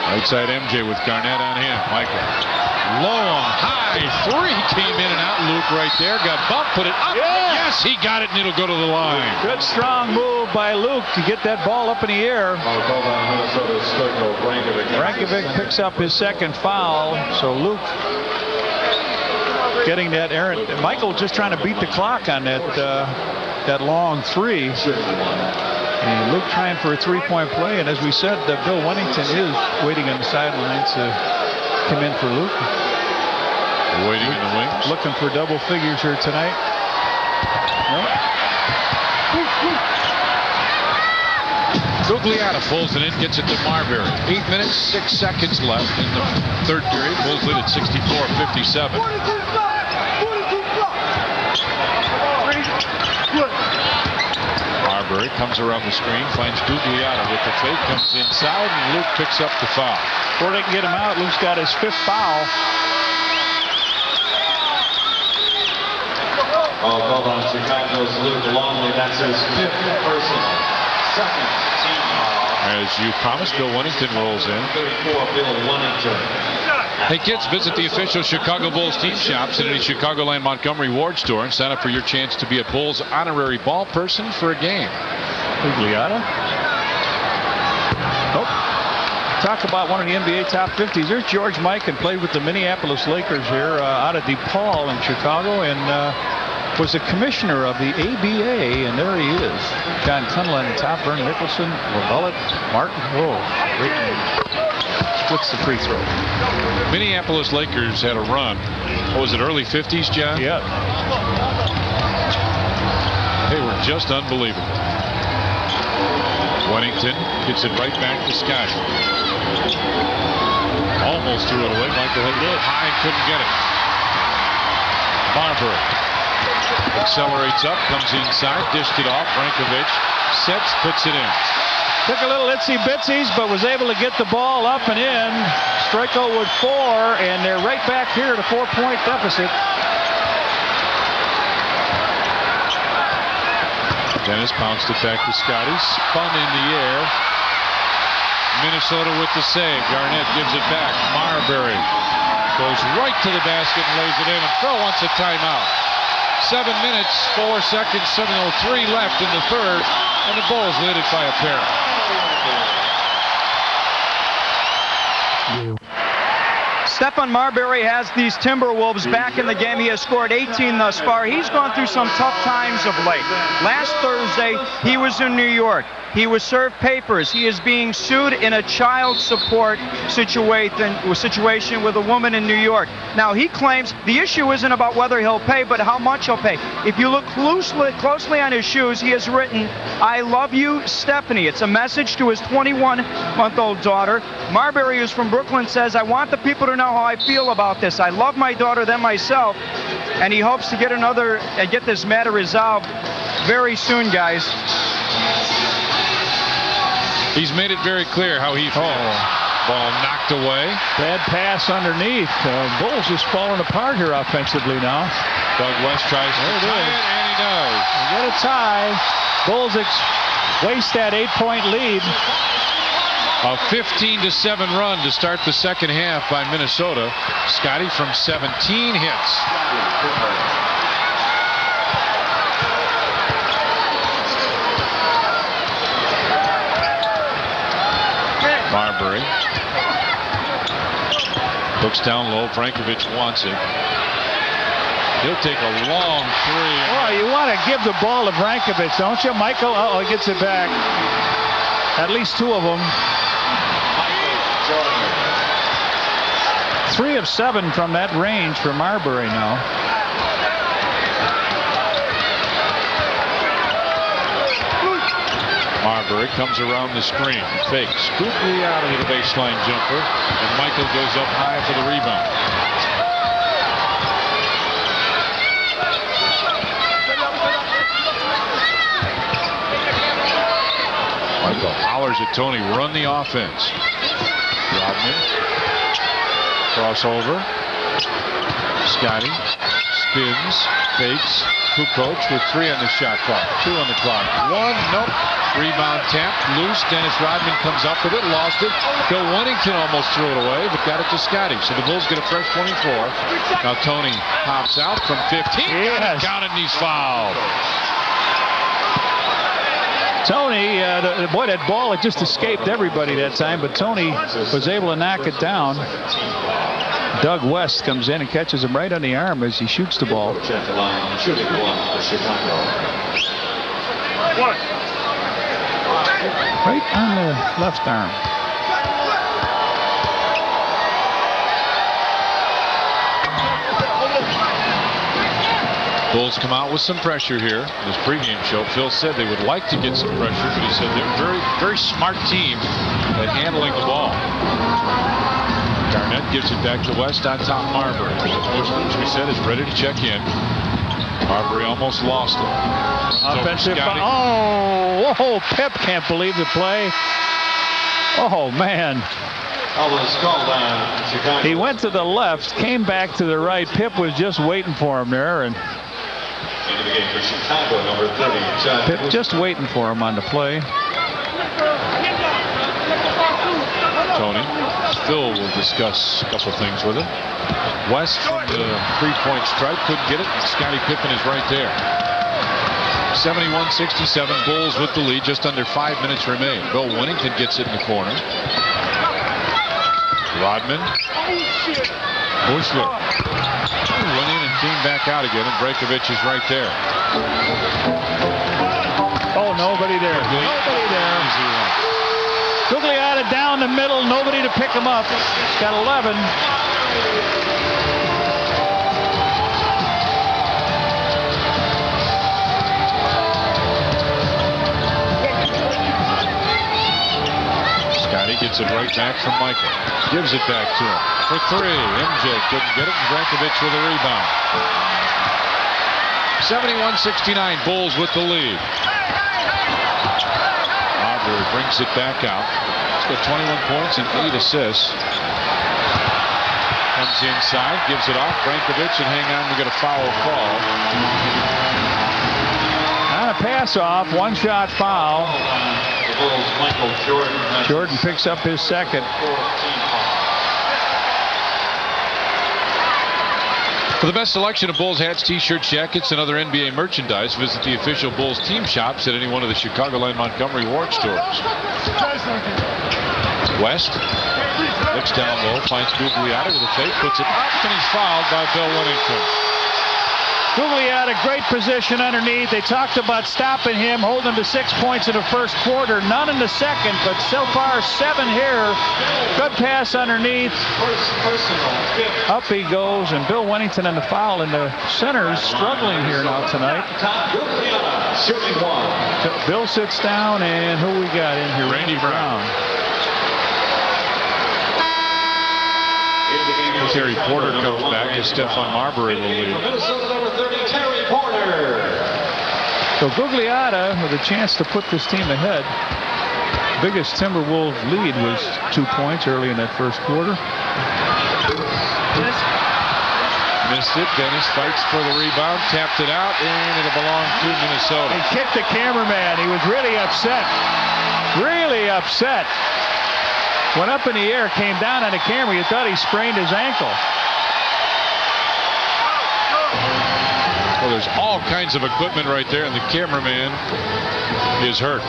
Right side MJ with Garnett on him. Michael. Long, high, 3 came in and out. Luke right there. Got bumped, put it up. Yeah. Yes, he got it, and it'll go to the line. Good strong move by Luke to get that ball up in the air. Brankovic picks up his 2nd foul. So Luke getting that errant. Michael just trying to beat the clock on that long 3. And Luke trying for a 3-point play, and as we said, Bill Wennington is waiting on the sideline to come in for Luke. Waiting in the wings. Looking for double figures here tonight. Nope. Gugliotta pulls it in, gets it to Marbury. 8 minutes, 6 seconds left in the third period. Bulls lead at 64-57. Marbury comes around the screen, finds Gugliotta with the fake, comes inside, and Luke picks up the foul. Before they can get him out, Luke's got his 5th foul. Called on Chicago's Luke Longley. That's his 5th personal. 2nd team foul. As you promised, Bill Wennington rolls in. 34, Bill Wennington. Hey kids, visit the official Chicago Bulls team shops at any Chicagoland Montgomery Ward store and sign up for your chance to be a Bulls honorary ball person for a game. Gugliotta. Oh. Talk about one of the NBA top 50s. There's George Mikan, played with the Minneapolis Lakers here out of DePaul in Chicago, and was the commissioner of the ABA, and there he is. John Tunnell on the top, Vern Nicholson, Lavellette, Martin. Oh, great name. Splits the free throw. Minneapolis Lakers had a run. What was it, early 50s, John? Yeah. They were just unbelievable. Wennington gets it right back to Scott. Almost threw it away. Michael hit it high and couldn't get it. Marbury accelerates up, comes inside, dished it off. Brankovic sets, puts it in. Took a little itsy-bitsies, but was able to get the ball up and in. Strikeout with 4, and they're right back here at a 4-point deficit. Dennis bounced it back to Scotty. Spun in the air. Minnesota with the save. Garnett gives it back. Marbury goes right to the basket and lays it in. And Kerr wants a timeout. 7 minutes, 4 seconds, 7:03 left in the third. And the Bulls lead it by a pair. Stephon Marbury has these Timberwolves back in the game. He has scored 18 thus far. He's gone through some tough times of late. Last Thursday, he was in New York. He was served papers. He is being sued in a child support situation with a woman in New York. Now, he claims the issue isn't about whether he'll pay, but how much he'll pay. If you look closely on his shoes, he has written, "I love you, Stephanie." It's a message to his 21-month-old daughter. Marbury, who's from Brooklyn, says, "I want the people to know how I feel about this. I love my daughter than myself." And he hopes to get this matter resolved very soon, guys. He's made it very clear how he feels. Ball knocked away. Bad pass underneath. Bulls just falling apart here offensively now. Doug West tries to tie it, and he does. We get a tie. Bulls waste that 8-point lead. A 15-7 run to start the second half by Minnesota. Scotty from 17 hits. Marbury looks down low. Brankovic wants it. He'll take a long three. Oh, you want to give the ball to Brankovic, don't you, Michael? Uh-oh, he gets it back. At least 2 of them. 3 of 7 from that range for Marbury now. Marbury comes around the screen, fakes, quickly out of the baseline jumper, and Michael goes up high for the rebound. Michael hollers at Tony, run the offense. Rodman, crossover. Scotty spins, fakes. Kukoc with 3 on the shot clock, 2 on the clock. 1, nope. Rebound tapped, loose. Dennis Rodman comes up with it, lost it. Bill Winnington almost threw it away, but got it to Scotty. So the Bulls get a fresh 24. Now Tony hops out from 15. Yes. Counted and he's fouled. Tony, boy, that ball, it just escaped everybody that time, but Tony was able to knock it down. Doug West comes in and catches him right on the arm as he shoots the ball. Right on the left arm. Bulls come out with some pressure here. In his pregame show, Phil said they would like to get some pressure, but he said they're a very, very smart team at handling the ball. Garnett gives it back to West on top Marbury. Bush, as we said, is ready to check in. Marbury almost lost it. Offensive foul. Oh, Pip can't believe the play. Oh, man. He went to the left, came back to the right. Pip was just waiting for him there, and Pip just waiting for him on the play. Tony. Phil will discuss a couple things with him. West from the 3-point stripe couldn't get it, and Scottie Pippen is right there. 71-67, Bulls with the lead, just under 5 minutes remain. Bill Winnington gets it in the corner. Rodman. Bushwick. Went in and came back out again, and Brankovic is right there. Oh, nobody there. Nobody there. Gugliotta down the middle, nobody to pick him up. He's got 11. Scotty gets it right back from Michael. Gives it back to him for 3. MJ couldn't get it, and Brankovic with a rebound. 71-69, Bulls with the lead. Marbury brings it back out. He's got 21 points and 8 assists. Comes inside, gives it off. Brankovic, and hang on, we got a foul call. On a pass-off, one-shot foul. Jordan picks up his second. For the best selection of Bulls hats, t-shirts, jackets, and other NBA merchandise, visit the official Bulls team shops at any one of the Chicagoland Montgomery Ward stores. West looks down low, finds Gugliotta with a fake, puts it up, and he's fouled by Bill Winnington. Gugliotta, great position underneath. They talked about stopping him, holding him to 6 points in the first quarter, none in the second, but so far 7 here. Good pass underneath. Up he goes, and Bill Winnington on the foul, and the center's struggling here now tonight. Bill sits down, and who we got in here? Randy Brown. Terry Porter comes back as Stephon Marbury will lead. So Gugliotta with a chance to put this team ahead. Biggest Timberwolves lead was 2 points early in that first quarter. Missed it. Dennis fights for the rebound, tapped it out, and it'll belong to Minnesota. He kicked the cameraman. He was really upset. Really upset. Went up in the air, came down on the camera. You thought he sprained his ankle. Well, there's all kinds of equipment right there, and the cameraman is hurt.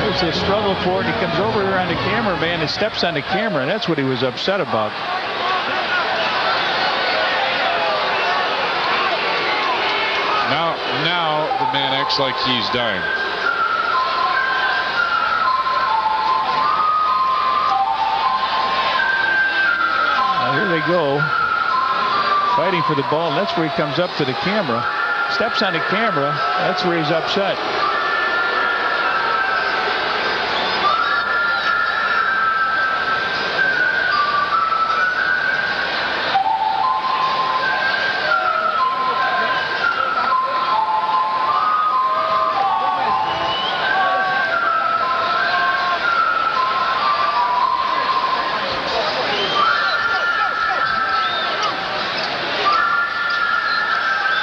There's a struggle for it. He comes over here on the cameraman and steps on the camera, and that's what he was upset about. Now the man acts like he's dying. Here they go, fighting for the ball. That's where he comes up to the camera, steps on the camera. That's where he's upset.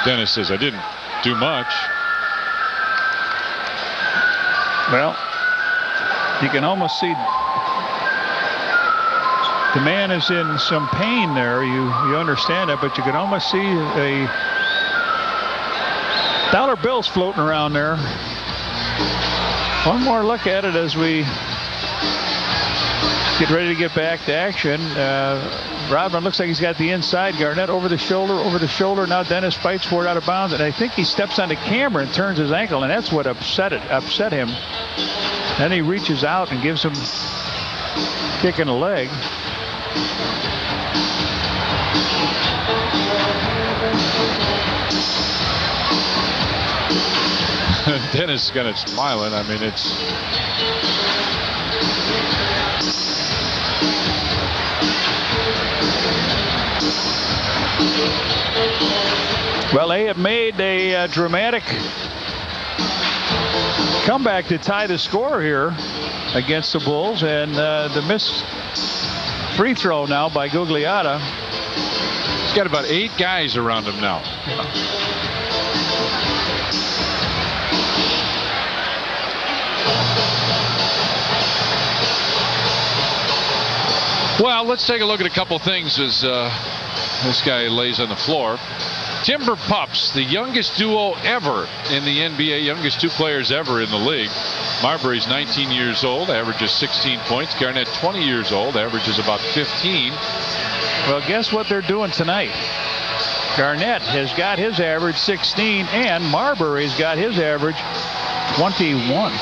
Dennis says, I didn't do much. Well, you can almost see the man is in some pain there. You understand that, but you can almost see a dollar bills floating around there. One more look at it as we get ready to get back to action. Rodman looks like he's got the inside. Garnett over the shoulder. Now Dennis fights for it out of bounds, and I think he steps on the camera and turns his ankle, and that's what upset him. Then he reaches out and gives him a kick in the leg. Dennis got it smiling. I mean, it's... Well, they have made a dramatic comeback to tie the score here against the Bulls, and the missed free throw now by Gugliotta. He's got about 8 guys around him now. Well, let's take a look at a couple things as this guy lays on the floor. Timber Pups, the youngest duo ever in the NBA, youngest 2 players ever in the league. Marbury's 19 years old, averages 16 points. Garnett, 20 years old, averages about 15. Well, guess what they're doing tonight? Garnett has got his average 16, and Marbury's got his average 21.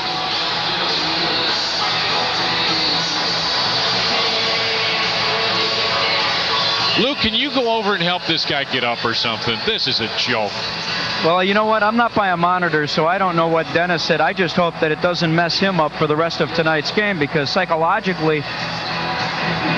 Luke, can you go over and help this guy get up or something? This is a joke. Well, you know what? I'm not by a monitor, so I don't know what Dennis said. I just hope that it doesn't mess him up for the rest of tonight's game, because psychologically,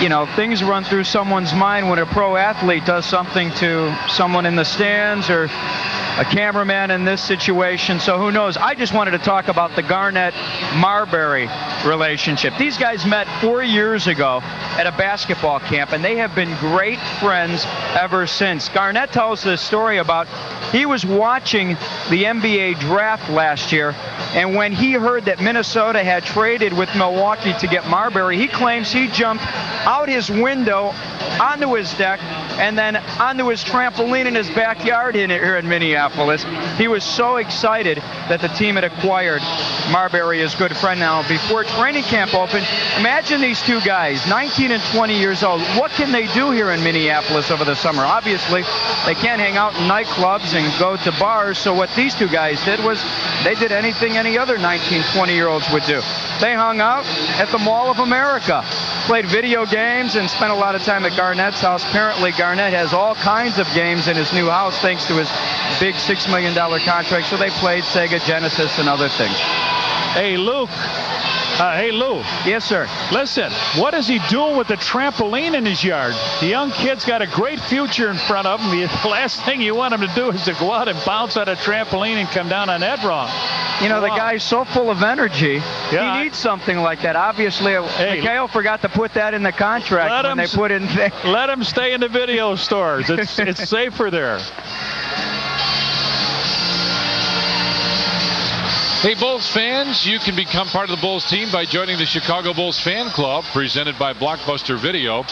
you know, things run through someone's mind when a pro athlete does something to someone in the stands or a cameraman in this situation. So who knows? I just wanted to talk about the Garnett-Marbury relationship. These guys met 4 years ago at a basketball camp, and they have been great friends ever since. Garnett tells this story about he was watching the NBA draft last year, and when he heard that Minnesota had traded with Milwaukee to get Marbury, he claims he jumped out his window onto his deck and then onto his trampoline in his backyard here in Minneapolis. He was so excited that the team had acquired Marbury, his good friend. Now, before training camp opened, imagine these two guys, 19 and 20 years old. What can they do here in Minneapolis over the summer? Obviously, they can't hang out in nightclubs and go to bars, so what these two guys did was they did anything any other 19, 20-year-olds would do. They hung out at the Mall of America, played video games, and spent a lot of time at Garnett's house. Apparently, Garnett has all kinds of games in his new house thanks to his big $6 million contract, so they played Sega Genesis and other things. Hey, Luke. Hey, Lou. Yes, sir. Listen, what is he doing with the trampoline in his yard? The young kid's got a great future in front of him. The last thing you want him to do is to go out and bounce on a trampoline and come down on that wrong. You know, the guy's so full of energy. Yeah, he needs something like that. Obviously, Mikhail forgot to put that in the contract when they put in. Let him stay in the video stores. It's safer there. Hey, Bulls fans, you can become part of the Bulls team by joining the Chicago Bulls Fan Club, presented by Blockbuster Video.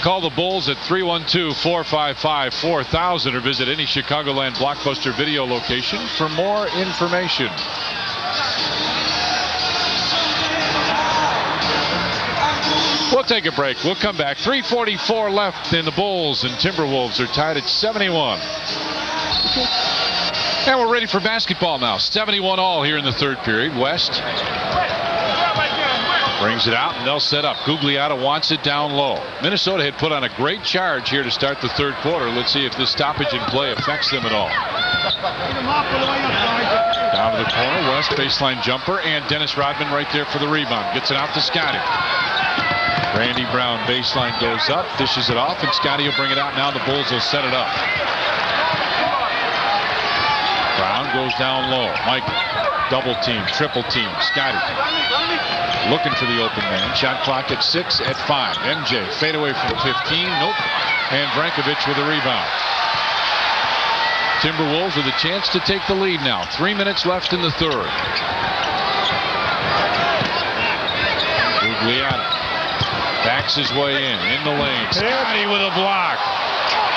Call the Bulls at 312-455-4000 or visit any Chicagoland Blockbuster Video location for more information. We'll take a break. We'll come back. 3:44 left, and the Bulls and Timberwolves are tied at 71. And we're ready for basketball now. 71 all here in the third period. West brings it out, and they'll set up. Gugliotta wants it down low. Minnesota had put on a great charge here to start the third quarter. Let's see if this stoppage in play affects them at all. Down to the corner. West baseline jumper, and Dennis Rodman right there for the rebound. Gets it out to Scotty. Randy Brown baseline goes up, dishes it off, and Scotty will bring it out. Now the Bulls will set it up. Brown goes down low. Michael, double team, triple team. Scotty looking for the open man. Shot clock at 6 at 5. MJ fadeaway from 15. Nope. And Brankovic with a rebound. Timberwolves with a chance to take the lead now. 3 minutes left in the third. Gugliotta backs his way in the lane. Scotty with a block.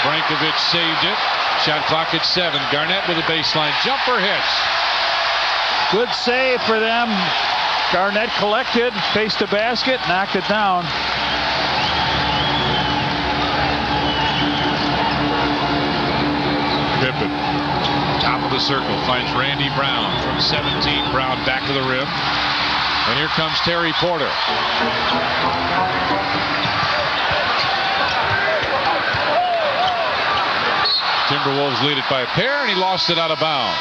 Brankovic saved it. Shot clock at 7. Garnett with a baseline jumper, hits. Good save for them. Garnett collected, faced the basket, knocked it down. Pippen, top of the circle, finds Randy Brown from 17. Brown back of the rim. And here comes Terry Porter. Timberwolves lead it by a pair, and he lost it out of bounds.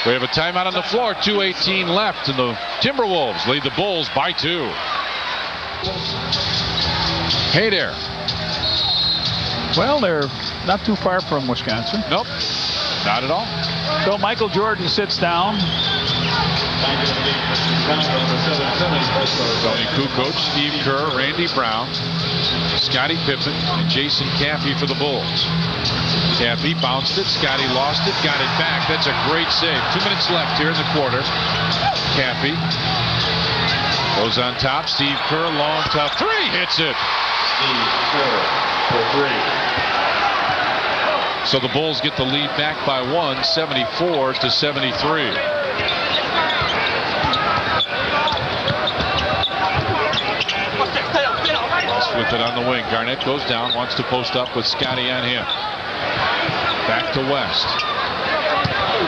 We have a timeout on the floor. 2:18 left, and the Timberwolves lead the Bulls by 2. Hey there. Well, they're not too far from Wisconsin. Nope, not at all. So Michael Jordan sits down. Tony Kukoc, Steve Kerr, Randy Brown, Scottie Pippen, and Jason Caffey for the Bulls. Caffey bounced it. Scotty lost it. Got it back. That's a great save. 2 minutes left here in the quarter. Caffey goes on top. Steve Kerr, long tough three. Hits it. Steve Kerr for 3. So the Bulls get the lead back by 1, 74-73. With it on the wing. Garnett goes down, wants to post up with Scotty on him. Back to West.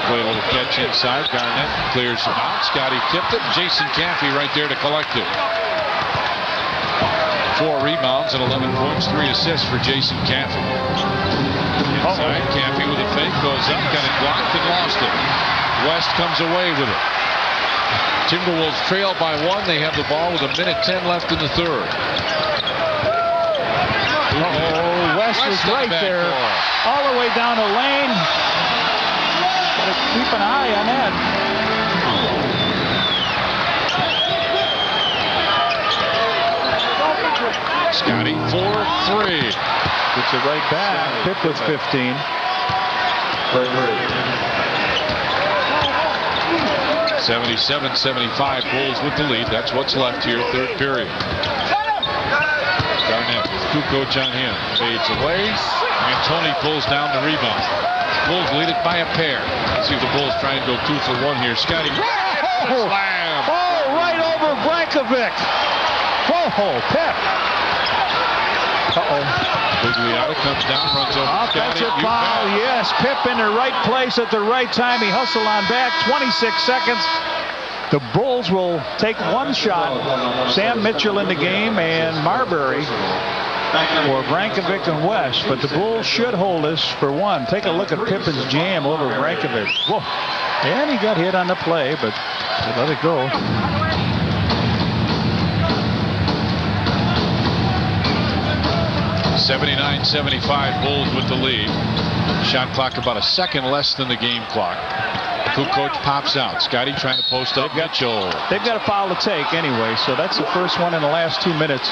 Play a little catch inside. Garnett clears him out. Scotty tipped it. Jason Caffey right there to collect it. 4 rebounds and 11 points, 3 assists for Jason Caffey. Inside, Caffey with a fake, goes up, got it blocked and lost it. West comes away with it. Timberwolves trail by 1. They have the ball with 1:10 left in the third. West was right there, all the way down the lane. Gotta keep an eye on that. Scotty for 3. Gets it right back. Pip with 15. 77-75, Bulls with the lead. That's what's left here, third period. Garnett with Kukoc on him. Fades away, and Tony pulls down the rebound. Bulls lead it by a pair. Let's see if the Bulls try and go 2 for 1 here. Scotty. Slam! Oh, right over Brankovic. Whoa, Pep. Uh-oh. Gugliotta comes down, runs over. Offensive foul, yes. Pip in the right place at the right time. He hustled on back. 26 seconds. The Bulls will take one shot. Sam Mitchell in the game and Marbury for Brankovic and West. But the Bulls should hold this for one. Take a look at Pippen's jam over Brankovic. Whoa. And he got hit on the play, but they let it go. $79-75, Bulls with the lead. Shot clock about a second less than the game clock. Kukoc pops out. Scotty trying to post up Mitchell. They've got a foul to take anyway, so that's the first one in the last 2 minutes.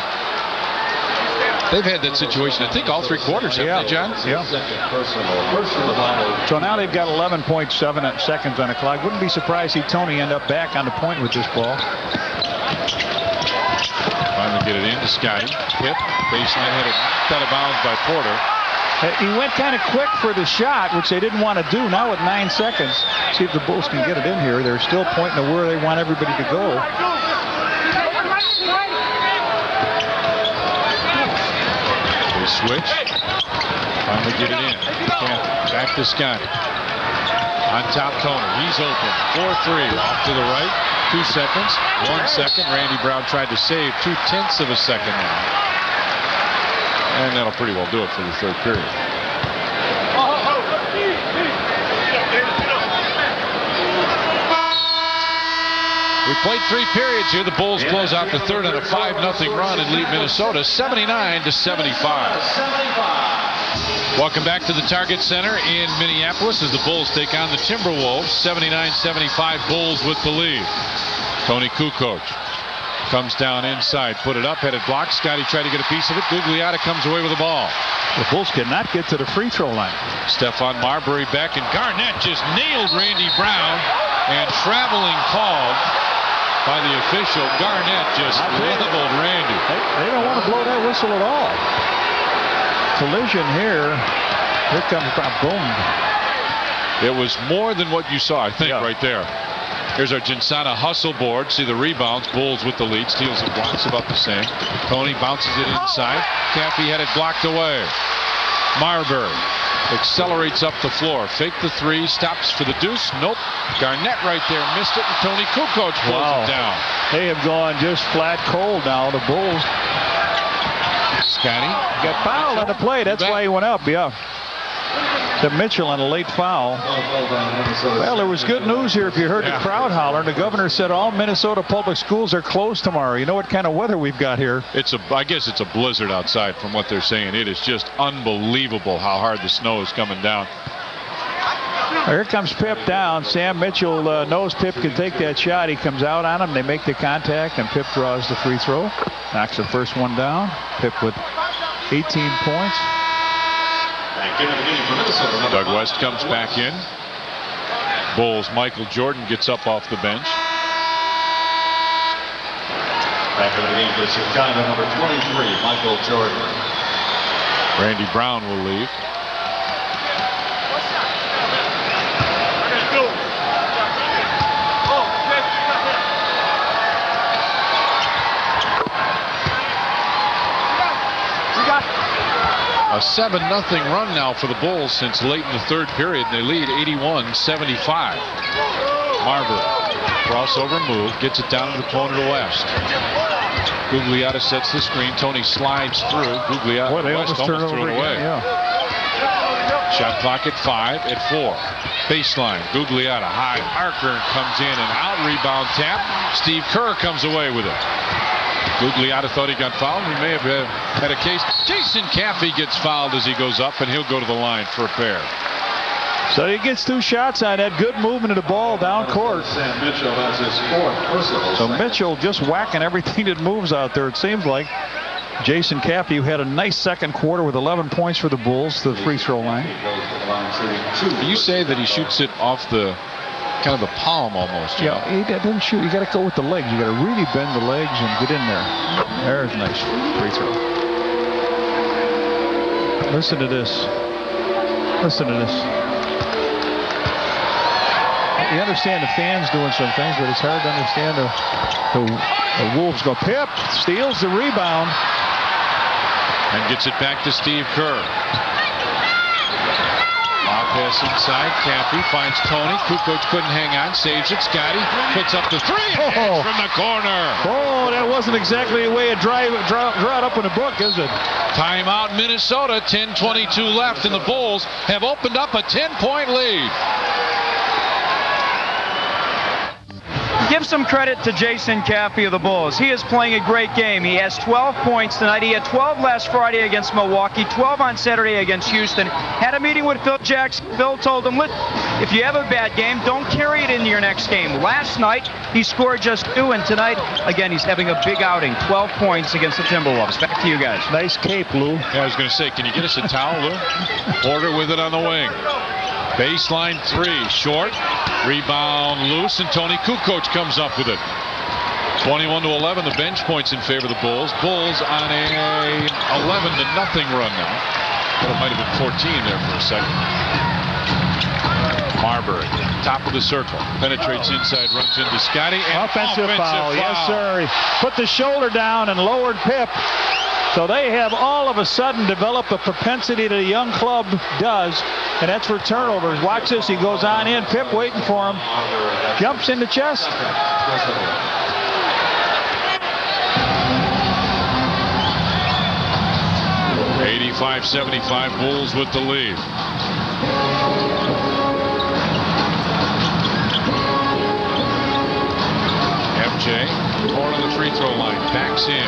They've had that situation, I think, all 3 quarters, haven't they, John? Yeah. So now they've got 11.7 seconds on the clock. Wouldn't be surprised to see Tony end up back on the point with this ball. Finally get it into Scotty. Pip, baseline headed, knocked out of bounds by Porter. He went kind of quick for the shot, which they didn't want to do. Now with 9 seconds, see if the Bulls can get it in here. They're still pointing to where they want everybody to go. They switch. Finally get it in. Back to Scotty. On top, Tony. He's open. 4-3. Off to the right. 2 seconds. 1 second. Randy Brown tried to save 0.2 of a second now. And that'll pretty well do it for the third period. We played 3 periods here. The Bulls close out the third on a 5-0 run and lead Minnesota 79-75. Welcome back to the Target Center in Minneapolis as the Bulls take on the Timberwolves. 79-75, Bulls with the lead. Tony Kukoc comes down inside, put it up, headed block. Scotty tried to get a piece of it. Gugliotta comes away with the ball. The Bulls cannot get to the free throw line. Stephon Marbury back, and Garnett just nailed Randy Brown, and traveling called by the official. Garnett just leveled Randy. They don't want to blow that whistle at all. Collision here. Here comes boom. It was more than what you saw, I think, right there. Here's our Jinsana hustle board. See the rebounds. Bulls with the lead. Steals and blocks about the same. Tony bounces it inside. Caffey had it blocked away. Marbury accelerates up the floor. Fake the 3. Stops for the deuce. Nope. Garnett right there. Missed it. And Tony Kukoc pulls it down. They have gone just flat cold now, the Bulls. Scotty got fouled on the play. That's why he went up. Yeah. To Mitchell on a late foul. Well, there was good news here if you heard the crowd holler. The governor said all Minnesota public schools are closed tomorrow. You know what kind of weather we've got here? I guess it's a blizzard outside from what they're saying. It is just unbelievable how hard the snow is coming down. Here comes Pip down. Sam Mitchell knows Pip can take that shot. He comes out on him. They make the contact, and Pip draws the free throw. Knocks the first one down. Pip with 18 points. Doug West comes back in. Bulls, Michael Jordan gets up off the bench. Back in the game for Chicago, number 23, Michael Jordan. Randy Brown will leave. A 7-0 run now for the Bulls since late in the third period. They lead 81-75. Marbury, crossover move, gets it down to the corner to West. Gugliotta sets the screen. Tony slides through. Gugliotta West almost threw it away. Shot clock at 5, at 4. Baseline, Gugliotta high arcer comes in and out. Rebound tap. Steve Kerr comes away with it. Gugliotta thought he got fouled. He may have had a case. Jason Caffey gets fouled as he goes up, and he'll go to the line for a pair. So he gets 2 shots on that. Good movement of the ball down court. Mitchell has his 4th personal. So Mitchell just whacking everything that moves out there, it seems like. Jason Caffey, who had a nice second quarter with 11 points for the Bulls to the free throw line. You say that he shoots it off the kind of the palm almost. Yeah, he doesn't shoot. You got to go with the legs. You got to really bend the legs and get in there. There's a nice free throw. Listen to this. Listen to this. You understand the fans doing some things, but it's hard to understand the Wolves go. Pip steals the rebound. And gets it back to Steve Kerr. Lob pass inside. Caffey finds Tony. Kukoc couldn't hang on. Saves it. Scotty puts up the 3 and hits from the corner. Oh, that wasn't exactly the way it draw it up in the book, is it? Timeout Minnesota. 10:22 left, and the Bulls have opened up a 10-point lead. Give some credit to Jason Caffey of the Bulls. He is playing a great game. He has 12 points tonight. He had 12 last Friday against Milwaukee, 12 on Saturday against Houston. Had a meeting with Phil Jackson. Phil told him, if you have a bad game, don't carry it into your next game. Last night, he scored just 2, and tonight, again, he's having a big outing. 12 points against the Timberwolves. Back to you guys. Nice cape, Lou. Yeah, I was going to say, can you get us a towel, Lou? Porter with it on the wing. Baseline 3, short. Rebound loose, and Tony Kukoc comes up with it. 21-11, the bench points in favor of the Bulls. Bulls on a 11-0 run now. Well, it might have been 14 there for a second. Marbury, top of the circle, penetrates inside, runs into Scotty, and offensive foul. Yes, sir. He put the shoulder down and lowered Pip. So they have all of a sudden developed a propensity that a young club does, and that's for turnovers. Watch this. He goes on in. Pip waiting for him. Jumps in the chest. 85-75, Bulls with the lead. MJ, torn on the free throw line, backs in,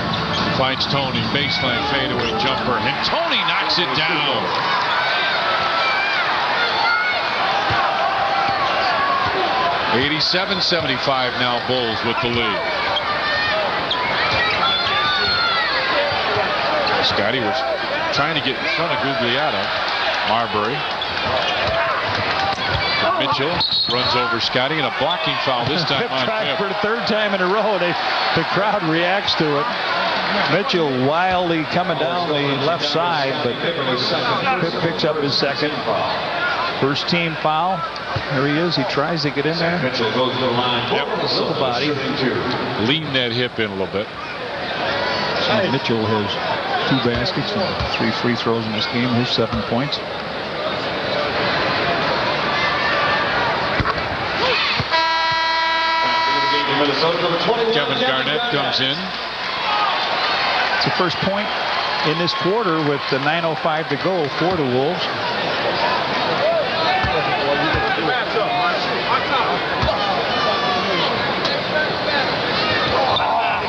finds Tony, baseline fadeaway jumper, and Tony knocks it down. (87-75) now, Bulls with the lead. Scotty was trying to get in front of Gugliotta. Marbury. Mitchell runs over Scotty, and a blocking foul this time on Pip. For the 3rd time in a row, the crowd reacts to it. Mitchell wildly coming down the left side, but Pip picks up his 2nd. First team foul. There he is. He tries to get in there. Mitchell goes to the line. Yep. Little body. Lean that hip in a little bit. So Mitchell has 2 baskets and 3 free throws in this game. His 7 points. Kevin Garnett comes in. It's the first point in this quarter with the 9:05 to go for the Wolves.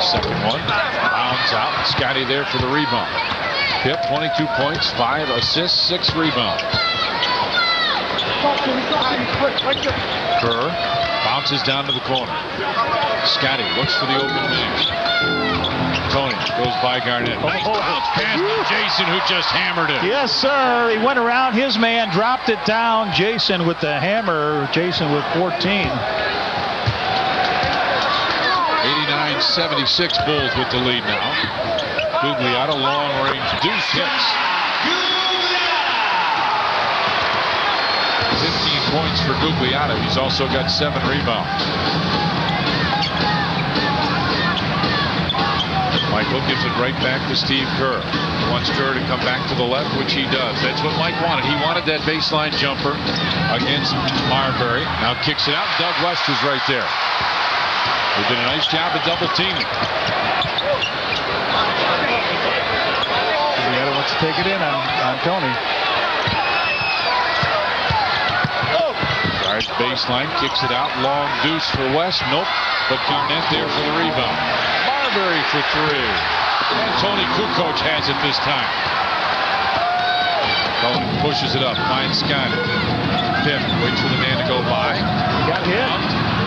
Second one. Bounds out. Scotty there for the rebound. Pip, 22 points, 5 assists, 6 rebounds. Kerr bounces down to the corner. Scotty looks for the open man. Tony goes by Garnett. Nice bounce pass to Jason, who just hammered it. Yes, sir. He went around his man, dropped it down. Jason with the hammer. Jason with 14. 89-76, Bulls with the lead now. Gugliotta, long-range deuce hits. 15 points for Gugliotta. He's also got 7 rebounds. Michael gives it right back to Steve Kerr. He wants Kerr to come back to the left, which he does. That's what Mike wanted. He wanted that baseline jumper against Marbury. Now kicks it out. Doug West is right there. He did a nice job of double teaming. Gugliotta wants to take it in on Tony. Guards baseline, kicks it out. Long deuce for West. Nope. But Garnett there for the rebound. Marbury for three. And Tony Kukoc has it this time. Tony pushes it up, finds Scotty. Pippen waits for the man to go by. Got hit.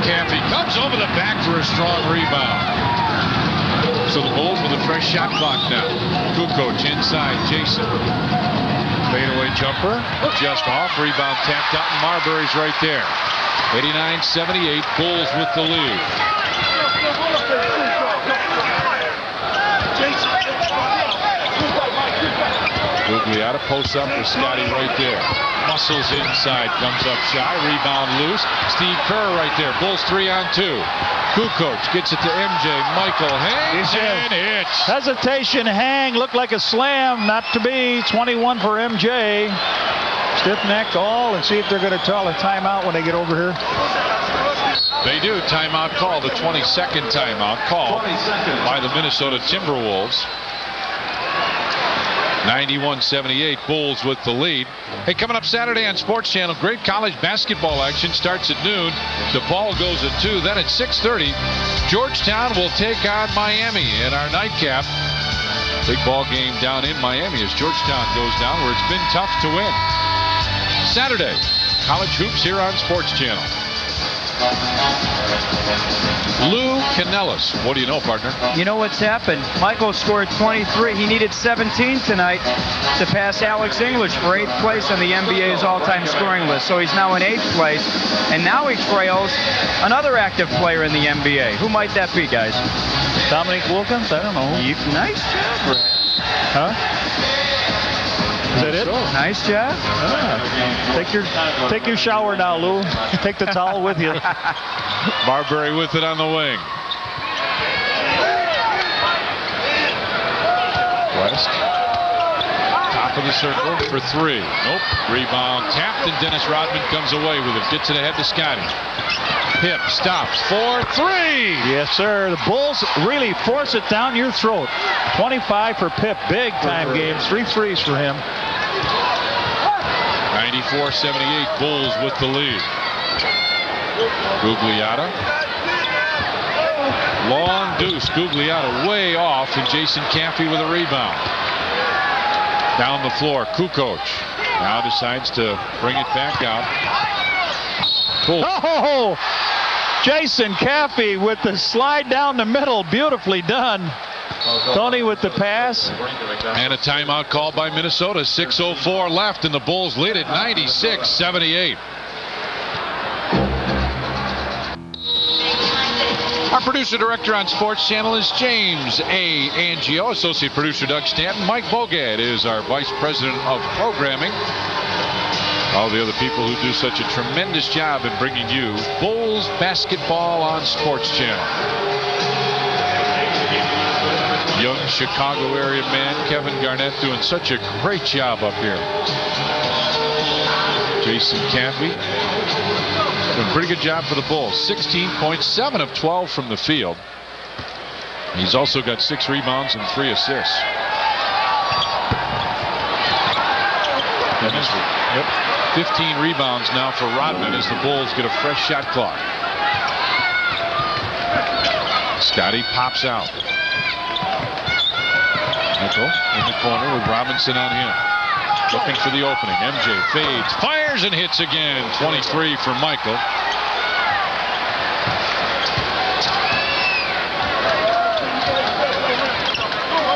Caffey comes over the back for a strong rebound. So the Bulls with a fresh shot clock now. Kukoc inside, Jason. Fadeaway jumper, just off. Rebound tapped out, and Marbury's right there. 89-78, Bulls with the lead. Gugliotta posts up with Scotty right there. Muscles inside, comes up shy, rebound loose. Steve Kerr right there. Bulls 3-on-2. Kukoc gets it to MJ. Michael hangs and hits. Hesitation hang, looked like a slam, not to be. 21 for MJ. Stiff neck all, and see if they're going to call a timeout when they get over here. They do. Timeout call, the 22nd timeout call by the Minnesota Timberwolves. 91-78, Bulls with the lead. Hey, coming up Saturday on Sports Channel, great college basketball action starts at noon. DePaul goes at 2. Then at 6:30, Georgetown will take on Miami in our nightcap. Big ball game down in Miami as Georgetown goes down where it's been tough to win. Saturday, college hoops here on Sports Channel. Lou Canellis. What do you know, partner? You know what's happened? Michael scored 23. He needed 17 tonight to pass Alex English for 8th place on the NBA's all-time scoring list. So he's now in 8th place, and now he trails another active player in the NBA. Who might that be, guys? Dominique Wilkins? I don't know. Nice job, Brad. Huh? Is that it? Nice job. Take your shower now, Lou. Take the towel with you. Marbury with it on the wing. West. Top of the circle for three. Nope. Rebound tapped, and Dennis Rodman comes away with it. Gets it ahead to Scotty. Pip stops for three. Yes, sir. The Bulls really force it down your throat. 25 for Pip. Big time games. 3 threes for him. 94-78, Bulls with the lead. Gugliotta. Long deuce. Gugliotta way off, and Jason Caffey with a rebound. Down the floor, Kukoc now decides to bring it back out. Cool. Oh! Jason Caffey with the slide down the middle. Beautifully done. Tony with the pass. And a timeout called by Minnesota. 6:04 left, and the Bulls lead at 96-78. Our producer-director on Sports Channel is James A. Angio. Associate producer Doug Stanton. Mike Bogad is our vice president of programming. All the other people who do such a tremendous job in bringing you Bulls basketball on Sports Channel. Young Chicago area man Kevin Garnett doing such a great job up here. Jason Caffey doing a pretty good job for the Bulls. 16 points, 7 of 12 from the field. He's also got 6 rebounds and 3 assists. Yep. 15 rebounds now for Rodman as the Bulls get a fresh shot clock. Scotty pops out. Michael in the corner with Robinson on him. Looking for the opening. MJ fades, fires, and hits again. 23 for Michael.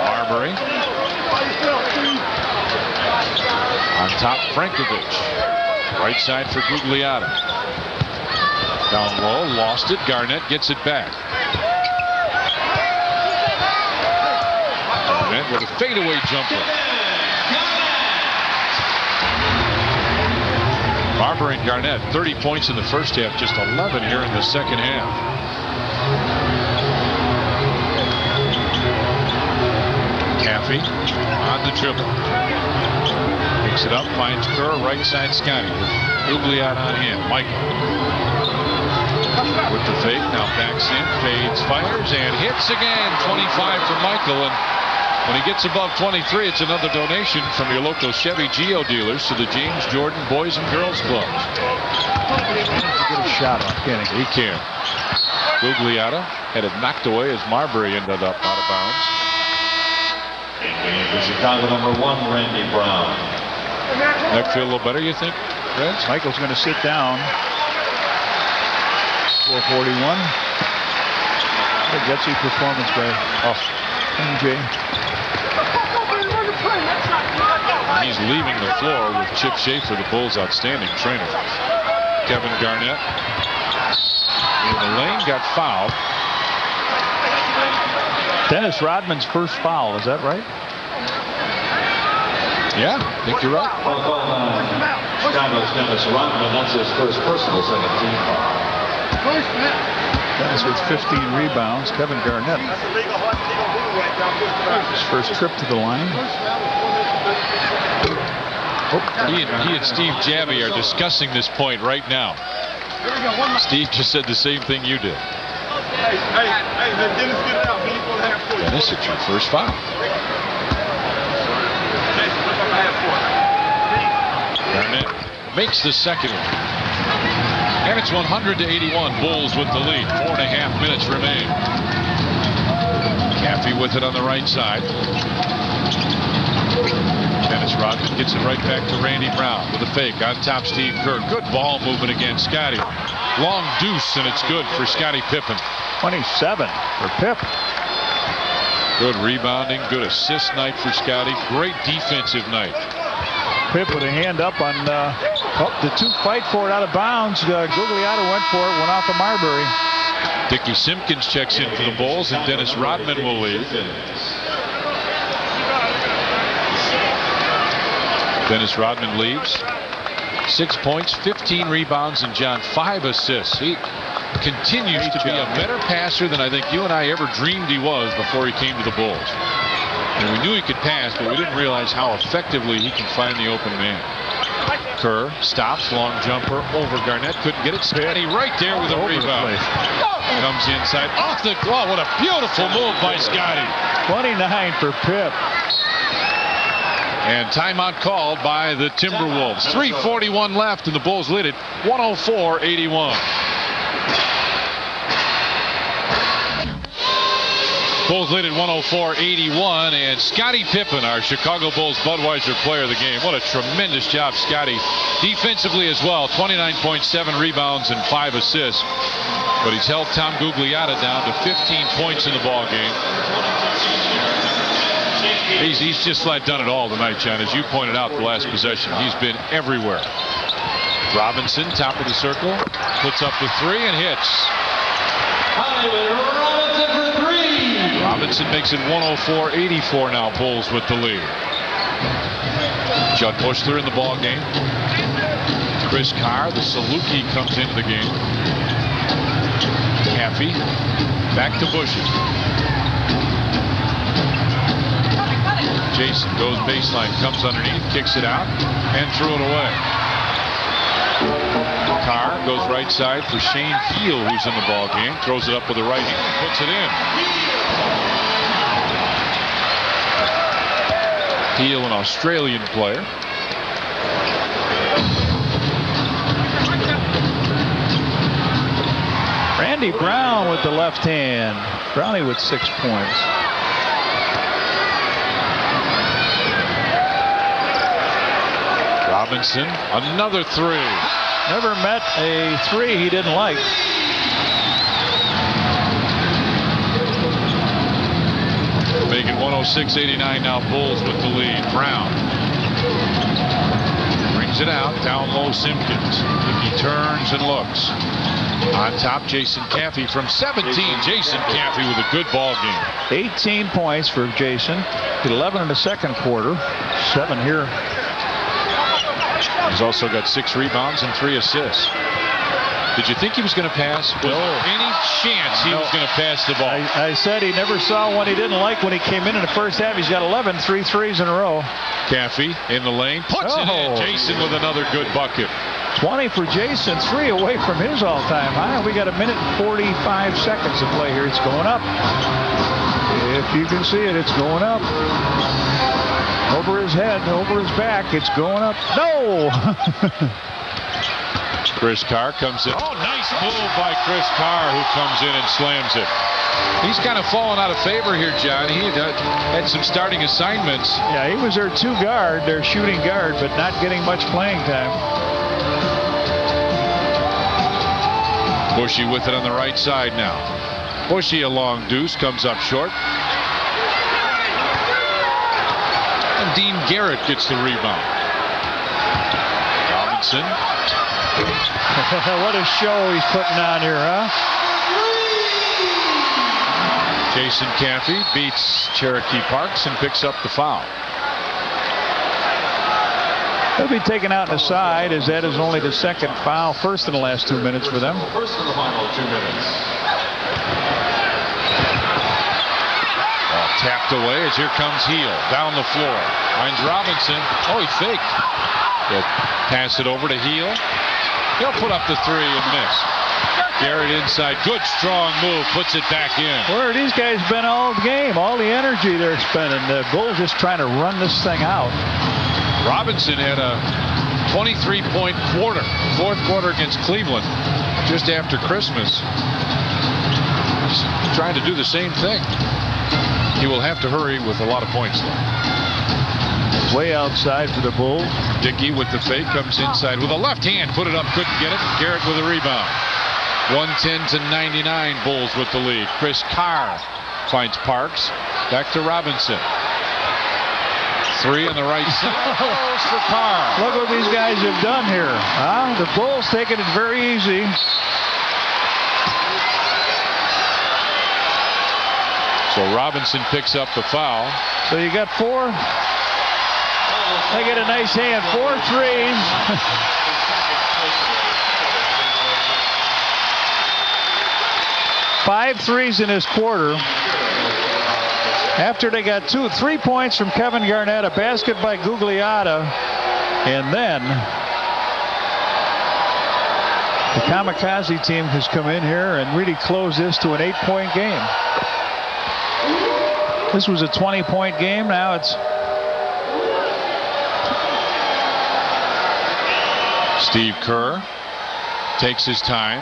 Marbury. On top, Frankovic. Right side for Gugliotta. Down low, lost it. Garnett gets it back. Garnett with a fadeaway jumper. Marbury and Garnett, 30 points in the first half, just 11 here in the second half. Caffey on the dribble. Picks it up, finds Kerr, right side Scotty. Gugliotta on him. Michael. With the fake, now backs in, fades, fires, and hits again. 25 for Michael. And when he gets above 23, it's another donation from your local Chevy Geo dealers to the James Jordan Boys and Girls Club. Get a shot off, can he? He can. Gugliotta had it knocked away as Marbury ended up out of bounds. The Chicago #1, Randy Brown. Neck feel a little better, you think, Reds? Michael's going to sit down. 441. A gutsy performance by MJ. He's leaving the floor with Chip Schaefer, the Bulls' outstanding trainer. Kevin Garnett in the lane, got fouled. Dennis Rodman's first foul, is that right? Yeah, I think you're right. Chicago's Dennis Rodman. That's his first personal second team foul. Dennis with 15 rebounds. Kevin Garnett, his first trip to the line. He and Steve Jammie are discussing this point right now. Steve just said the same thing you did. Dennis, it's your first foul. Garnett makes the second one. And it's 100-81. Bulls with the lead. 4.5 minutes remain. Caffey with it on the right side. Dennis Rodman gets it right back to Randy Brown with a fake on top. Steve Kerr. Good ball movement against Scotty. Long deuce, and it's good for Scottie Pippen. 27 for Pip. Good rebounding, good assist night for Scotty. Great defensive night. Pip with a hand up on the two fight for it out of bounds. Gugliotta went for it, went off of Marbury. Dickie Simpkins checks in for the Bulls, and Dennis Rodman will leave. Dennis Rodman leaves. 6 points, 15 rebounds, and John 5 assists. He continues to be a better passer than I think you and I ever dreamed he was before he came to the Bulls. And we knew he could pass, but we didn't realize how effectively he can find the open man. Kerr stops, long jumper over Garnett, couldn't get it. Scotty right there with a rebound. Comes inside, off the glove. What a beautiful move by Scotty. 29 for Pip. And timeout called by the Timberwolves. 3:41 left, and the Bulls lead it 104-81. Bulls lead at 104-81, and Scottie Pippen, our Chicago Bulls Budweiser player of the game. What a tremendous job, Scotty. Defensively as well, 29.7 rebounds and 5 assists. But he's held Tom Gugliotta down to 15 points in the ball game. He's just done it all tonight, John. As you pointed out, the last possession, he's been everywhere. Robinson, top of the circle, puts up the three and hits. Robinson makes it 104-84 now. Bulls with the lead. Judd Bushler in the ball game. Chris Carr, the Saluki, comes into the game. Caffey back to Bushy. Jason goes baseline, comes underneath, kicks it out, and threw it away. Carr goes right side for Shane Heel, who's in the ball game. Throws it up with the right hand, puts it in. Heel, an Australian player. Randy Brown with the left hand. Brownie with 6 points. Robinson, another three. Never met a three he didn't like. Make it 106-89 now. Bulls with the lead. Brown brings it out. Down low, Simpkins. He turns and looks. On top, Jason Caffey from 17. Jason Caffey with a good ball game. 18 points for Jason. 11 in the second quarter. 7 here. He's also got 6 rebounds and 3 assists. Did you think he was going to pass? Was there any chance he was going to pass the ball? I said he never saw one he didn't like when he came in the first half. He's got 11, 3 threes in a row. Caffey in the lane, puts it in. Jason with another good bucket. 20 for Jason, 3 away from his all-time high. We got 1 minute and 45 seconds to play here. It's going up. If you can see it, it's going up. Over his head, over his back, it's going up. No! Chris Kerr comes in. Oh, nice move by Chris Kerr, who comes in and slams it. He's kind of fallen out of favor here, John. He had some starting assignments. Yeah, he was their their shooting guard, but not getting much playing time. Bushy with it on the right side now. Bushy, a long deuce, comes up short. And Dean Garrett gets the rebound. Robinson. What a show he's putting on here, huh? Jason Caffey beats Cherokee Parks and picks up the foul. He'll be taken out in the side, as that is only the second foul, first in the last 2 minutes for them. First in the final 2 minutes. Ball tapped away as here comes Heel down the floor. Finds Robinson. Oh, he faked. He'll pass it over to Heel. He'll put up the three and miss. Garrett inside. Good strong move. Puts it back in. Where have these guys been all game? All the energy they're spending. The Bulls just trying to run this thing out. Robinson had a 23-point quarter. Fourth quarter against Cleveland just after Christmas. He's trying to do the same thing. He will have to hurry with a lot of points though. Way outside for the Bulls. Dickey with the fake comes inside with a left hand. Put it up. Couldn't get it. Garrett with a rebound. 110-99 Bulls with the lead. Chris Kerr finds Parks. Back to Robinson. Three on the right side. For Kerr. Look what these guys have done here. Huh? The Bulls taking it very easy. So Robinson picks up the foul. So you got four. They get a nice hand. 4 threes. 5 threes in this quarter. After they got 3 points from Kevin Garnett, a basket by Gugliotta, and then the Kamikaze team has come in here and really closed this to an 8-point game. This was a 20-point game. Now it's Steve Kerr takes his time.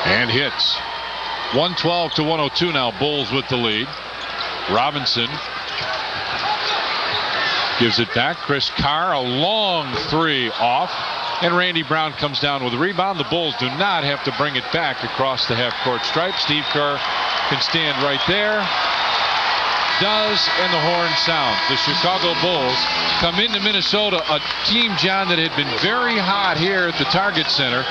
And hits. 112-102 now. Bulls with the lead. Robinson gives it back. Chris Kerr, a long three off. And Randy Brown comes down with a rebound. The Bulls do not have to bring it back across the half-court stripe. Steve Kerr can stand right there. Does, and the horn sounds. The Chicago Bulls come into Minnesota, a team, John, that had been very hot here at the Target Center,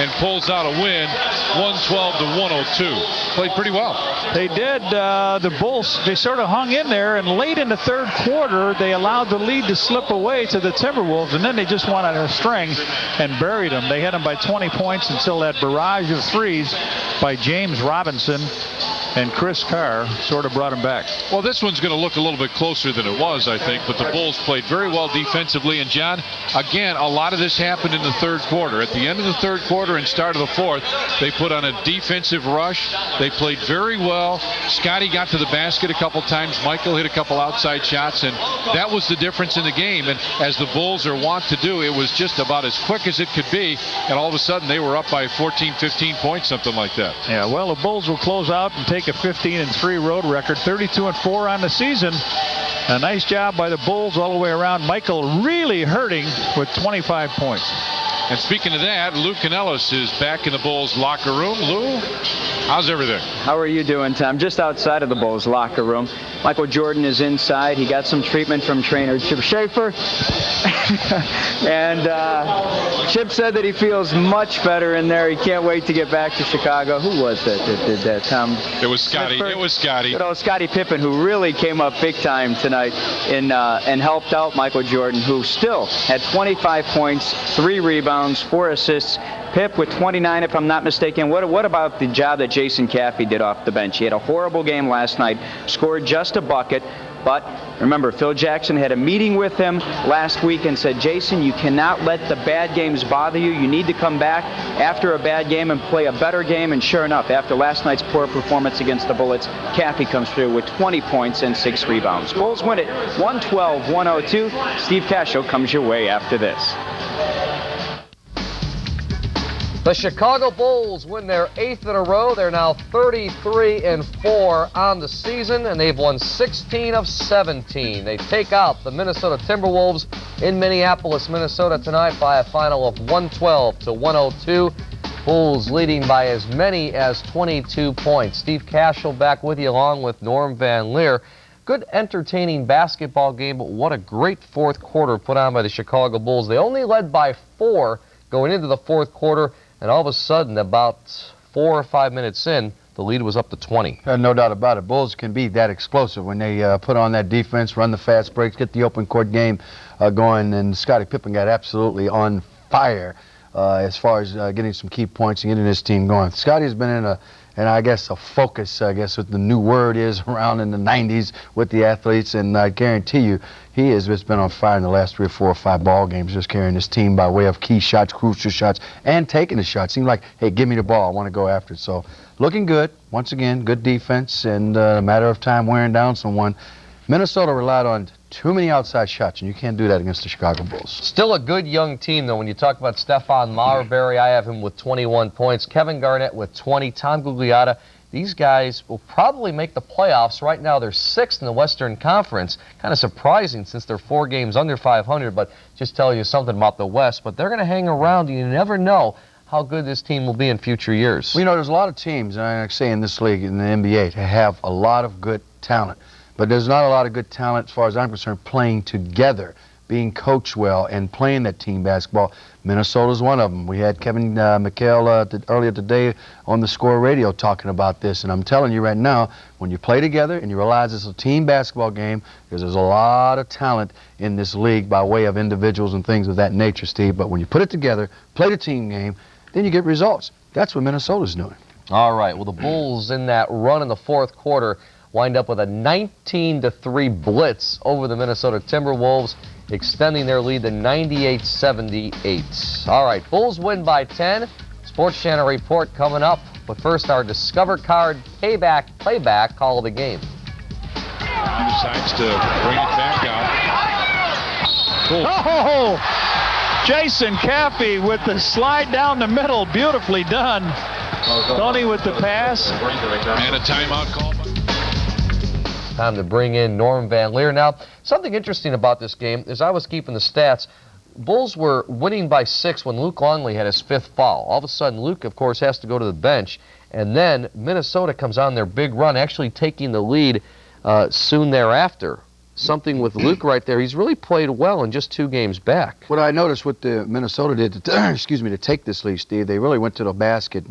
and pulls out a win, 112-102. Played pretty well. They did. The Bulls, they sort of hung in there, and late in the third quarter, they allowed the lead to slip away to the Timberwolves, and then they just went on a string and buried them. They had them by 20 points until that barrage of threes by James Robinson and Chris Kerr sort of brought them back. Well, this one's going to look a little bit closer than it was, I think, but the Bulls played very well defensively. And, John, again, a lot of this happened in the third quarter. At the end of the third quarter and start of the fourth, they put on a defensive rush. They played very well. Scotty got to the basket a couple times. Michael hit a couple outside shots, and that was the difference in the game. And as the Bulls are wont to do, it was just about as quick as it could be, and all of a sudden they were up by 14, 15 points, something like that. Yeah, well, the Bulls will close out and take a 15-3 road record, 32-4 on the season. A nice job by the Bulls all the way around. Michael really hurting with 25 points. And speaking of that, Lou Canellis is back in the Bulls locker room. Lou, how's everything? How are you doing, Tom? Just outside of the Bulls locker room. Michael Jordan is inside. He got some treatment from trainer Chip Schaefer. And Chip said that he feels much better in there. He can't wait to get back to Chicago. Who was that did that, Tom? It was Scotty. It was Scotty. You know, Scottie Pippen, who really came up big time tonight and helped out Michael Jordan, who still had 25 points, 3 rebounds, 4 assists. Pip with 29, if I'm not mistaken. What about the job that Jason Caffey did off the bench? He had a horrible game last night, scored just a bucket, But remember, Phil Jackson had a meeting with him last week and said, Jason, you cannot let the bad games bother you. You need to come back after a bad game and play a better game. And sure enough, after last night's poor performance against the Bullets, Caffey comes through with 20 points and 6 rebounds. Bulls win it 112-102. Steve Cashel comes your way after this. The Chicago Bulls win their 8th in a row. They're now 33-4 on the season, and they've won 16 of 17. They take out the Minnesota Timberwolves in Minneapolis, Minnesota tonight by a final of 112-102. Bulls leading by as many as 22 points. Steve Cashel back with you along with Norm Van Leer. Good entertaining basketball game, but what a great fourth quarter put on by the Chicago Bulls. They only led by 4 going into the fourth quarter. And all of a sudden, about 4 or 5 minutes in, the lead was up to 20. No doubt about it. Bulls can be that explosive when they put on that defense, run the fast breaks, get the open court game going. And Scottie Pippen got absolutely on fire as far as getting some key points and getting this team going. Scottie's been in a focus, what the new word is around in the 90s with the athletes. And I guarantee you, he has just been on fire in the last 3 or 4 or 5 ball games, just carrying this team by way of key shots, crucial shots, and taking the shots. Seems like, hey, give me the ball. I want to go after it. So looking good. Once again, good defense, and a matter of time wearing down someone. Minnesota relied on too many outside shots, and you can't do that against the Chicago Bulls. Still a good young team, though. When you talk about Stephon Marbury, I have him with 21 points. Kevin Garnett with 20. Tom Gugliotta. These guys will probably make the playoffs. Right now, they're 6th in the Western Conference. Kind of surprising since they're 4 games under 500, but just tell you something about the West. But they're going to hang around, and you never know how good this team will be in future years. Well, you know, there's a lot of teams, and I say in this league, in the NBA, have a lot of good talent. But there's not a lot of good talent, as far as I'm concerned, playing together, being coached well, and playing that team basketball. Minnesota's one of them. We had Kevin McHale earlier today on the Score Radio talking about this, and I'm telling you right now, when you play together and you realize it's a team basketball game, there's a lot of talent in this league by way of individuals and things of that nature, Steve. But when you put it together, play the team game, then you get results. That's what Minnesota's doing. All right, well, the Bulls in that run in the fourth quarter wind up with a 19-3 blitz over the Minnesota Timberwolves, extending their lead to 98-78. All right, Bulls win by 10. Sports Channel report coming up. But first, our Discover Card playback call of the game. He decides to bring it back out. Cool. Oh! Jason Caffey with the slide down the middle. Beautifully done. Tony with the pass. And a timeout call. Time to bring in Norm Van Leer. Now, something interesting about this game is I was keeping the stats. Bulls were winning by 6 when Luke Longley had his 5th foul. All of a sudden, Luke, of course, has to go to the bench. And then Minnesota comes on their big run, actually taking the lead soon thereafter. Something with Luke right there. He's really played well in just 2 games back. What I noticed what the Minnesota did to, to take this lead, Steve, they really went to the basket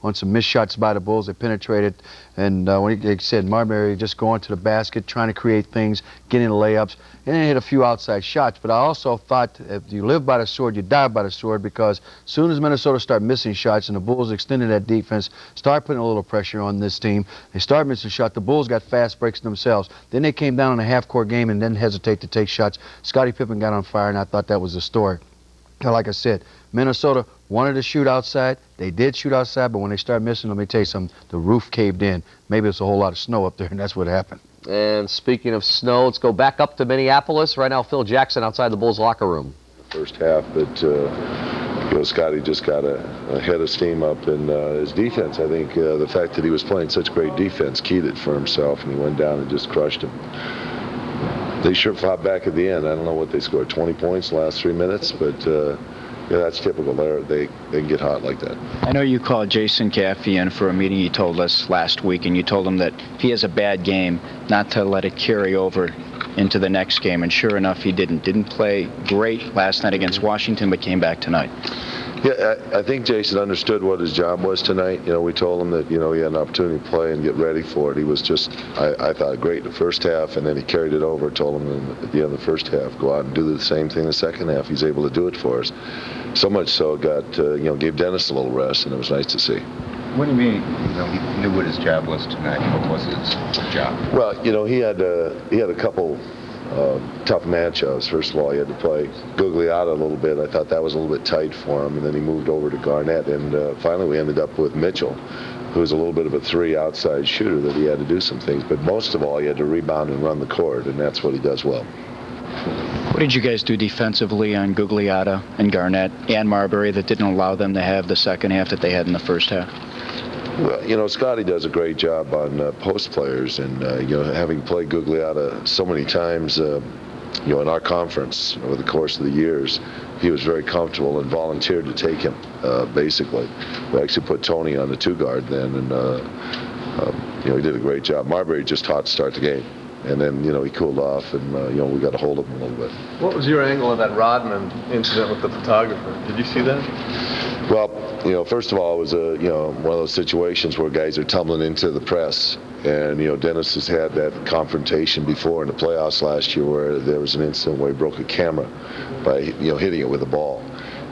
on some missed shots by the Bulls. They penetrated, and when they said Marbury just going to the basket, trying to create things, getting the layups, and then hit a few outside shots. But I also thought if you live by the sword, you die by the sword, because as soon as Minnesota start missing shots and the Bulls extended that defense, start putting a little pressure on this team, they start missing shots. The Bulls got fast breaks themselves. Then they came down in a half-court game and didn't hesitate to take shots. Scottie Pippen got on fire, and I thought that was the story. Like I said, Minnesota wanted to shoot outside. They did shoot outside, but when they start missing, let me tell you something, the roof caved in. Maybe it's a whole lot of snow up there, and that's what happened. And speaking of snow, let's go back up to Minneapolis. Right now, Phil Jackson outside the Bulls locker room. First half, but Scottie just got a head of steam up in his defense. I think the fact that he was playing such great defense keyed it for himself, and he went down and just crushed him. They sure fought back at the end. I don't know what they scored, 20 points in the last 3 minutes, but yeah, that's typical. They can get hot like that. I know you called Jason Caffey in for a meeting you told us last week, and you told him that if he has a bad game, not to let it carry over into the next game, and sure enough, he didn't. Didn't play great last night against Washington, but came back tonight. Yeah, I think Jason understood what his job was tonight. You know, we told him that, he had an opportunity to play and get ready for it. He was just, I thought, great in the first half, and then he carried it over, told him at the end of the first half, go out and do the same thing in the second half. He's able to do it for us. So much so, gave Dennis a little rest, and it was nice to see. What do you mean? He knew what his job was tonight. What was his job? Well, he had a couple tough matchups. First of all, he had to play Gugliotta a little bit. I thought that was a little bit tight for him, and then he moved over to Garnett, and finally we ended up with Mitchell, who's a little bit of a 3 outside shooter that he had to do some things. But most of all, he had to rebound and run the court, and that's what he does well. What did you guys do defensively on Gugliotta and Garnett and Marbury that didn't allow them to have the second half that they had in the first half? Well, Scotty does a great job on post players, and having played Gugliotta so many times, in our conference over the course of the years, he was very comfortable and volunteered to take him. Basically, we actually put Tony on the 2-guard then, and he did a great job. Marbury just taught to start the game, and then he cooled off, and we got a hold of him a little bit. What was your angle of that Rodman incident with the photographer? Did you see that? Well, first of all, it was one of those situations where guys are tumbling into the press, and Dennis has had that confrontation before in the playoffs last year where there was an incident where he broke a camera by hitting it with a ball.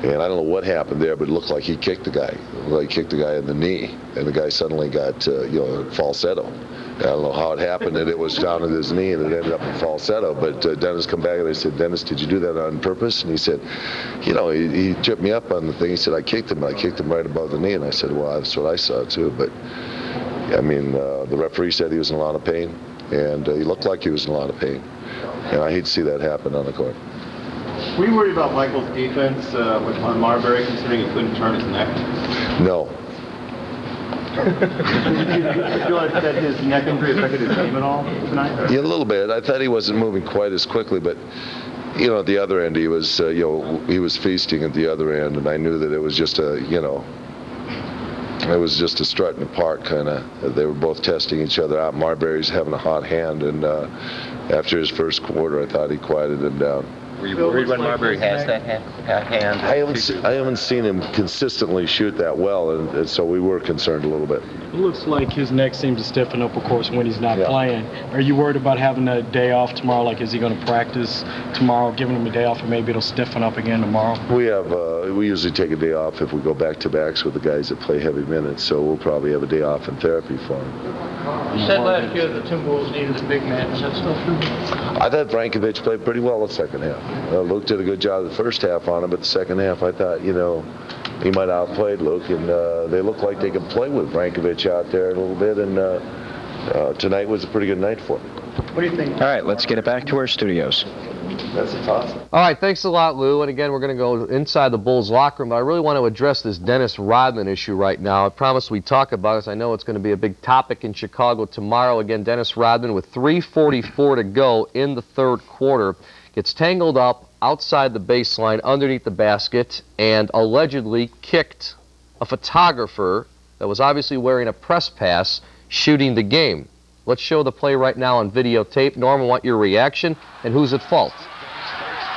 And I don't know what happened there, but it looked like he kicked the guy. He kicked the guy in the knee, and the guy suddenly got falsetto. I don't know how it happened that it was down at his knee and it ended up in falsetto. But Dennis come back and I said, Dennis, did you do that on purpose? And he said, he tripped me up on the thing. He said, I kicked him right above the knee. And I said, well, that's what I saw too. But I mean, the referee said he was in a lot of pain, and he looked like he was in a lot of pain. And I hate to see that happen on the court. Were you worried about Michael's defense on Marbury, considering he couldn't turn his neck? No. Did you feel like that his neck injury affected his game at all tonight? Yeah, a little bit. I thought he wasn't moving quite as quickly, but at the other end, he was he was feasting at the other end, and I knew that it was just a it was just a strut in the park kind of. They were both testing each other out. Marbury's having a hot hand, and after his first quarter, I thought he quieted him down. Were you worried when Marbury has that hand? I haven't seen him consistently shoot that well, and so we were concerned a little bit. It looks like his neck seems to stiffen up, of course, when he's not playing. Are you worried about having a day off tomorrow? Like, is he going to practice tomorrow, giving him a day off, or maybe it'll stiffen up again tomorrow? We usually take a day off if we go back-to-backs with the guys that play heavy minutes, so we'll probably have a day off in therapy for him. You said last year the Timberwolves needed a big man. Is that still true? I thought Brankovic played pretty well the second half. Luke did a good job the first half on him, but the second half I thought, he might have outplayed Luke, and they looked like they could play with Brankovic out there a little bit, and tonight was a pretty good night for him. What do you think? All right, let's get it back to our studios. That's awesome. All right, thanks a lot, Lou. And again, we're going to go inside the Bulls locker room, but I really want to address this Dennis Rodman issue right now. I promised we'd talk about it. I know it's going to be a big topic in Chicago tomorrow. Again, Dennis Rodman with 3:44 to go in the third quarter gets tangled up outside the baseline underneath the basket and allegedly kicked a photographer that was obviously wearing a press pass shooting the game. Let's show the play right now on videotape. Norm, I want your reaction, and who's at fault?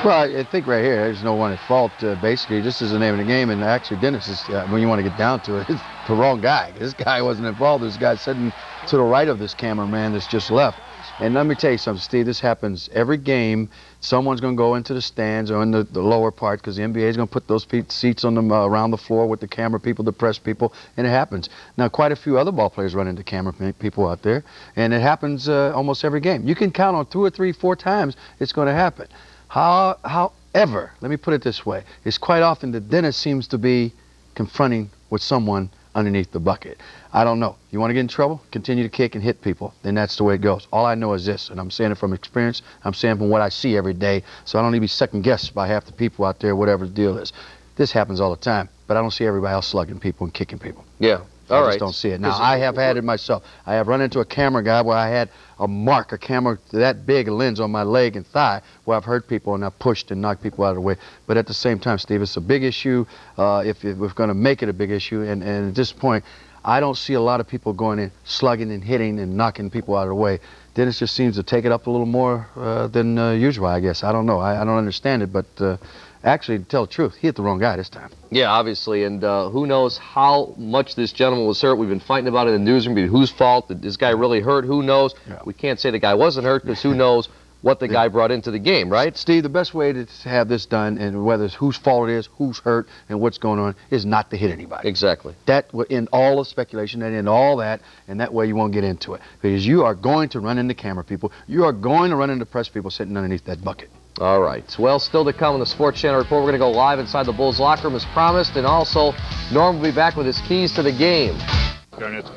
Well, I think right here, there's no one at fault. Basically, this is the name of the game, and actually, Dennis is, when you want to get down to it, it's the wrong guy. This guy wasn't involved. This guy's sitting to the right of this cameraman that's just left. And let me tell you something, Steve, this happens every game. Someone's going to go into the stands or in the lower part because the NBA is going to put those seats on them around the floor with the camera people, the press people, and it happens. Now, quite a few other ball players run into camera people out there, and it happens almost every game. You can count on 2 or 3, 4 times it's going to happen. However, let me put it this way, it's quite often that Dennis seems to be confronting with someone underneath the bucket. I don't know. You want to get in trouble? Continue to kick and hit people. Then that's the way it goes. All I know is this, and I'm saying it from experience. I'm saying from what I see every day, so I don't need to be second-guessed by half the people out there, whatever the deal is. This happens all the time, but I don't see everybody else slugging people and kicking people. Yeah. I just don't see it. Now, I have had it myself. I have run into a camera guy where I had a camera that big, a lens on my leg and thigh, where I've hurt people and I've pushed and knocked people out of the way. But at the same time, Steve, it's a big issue if we're going to make it a big issue. And at this point, I don't see a lot of people going in, slugging and hitting and knocking people out of the way. Dennis just seems to take it up a little more than usual, I guess. I don't know. I don't understand it, but actually, to tell the truth, he hit the wrong guy this time. Yeah, obviously, and who knows how much this gentleman was hurt. We've been fighting about it in the newsroom. Whose fault? Did this guy really hurt? Who knows? Yeah. We can't say the guy wasn't hurt because who knows what the guy brought into the game, right? Steve, the best way to have this done, and whether it's whose fault it is, who's hurt, and what's going on, is not to hit anybody. Exactly. That will end all of speculation and end all that, and that way you won't get into it. Because you are going to run into camera people. You are going to run into press people sitting underneath that bucket. All right. Well, still to come on the Sports Channel Report. We're going to go live inside the Bulls locker room as promised, and also Norm will be back with his keys to the game.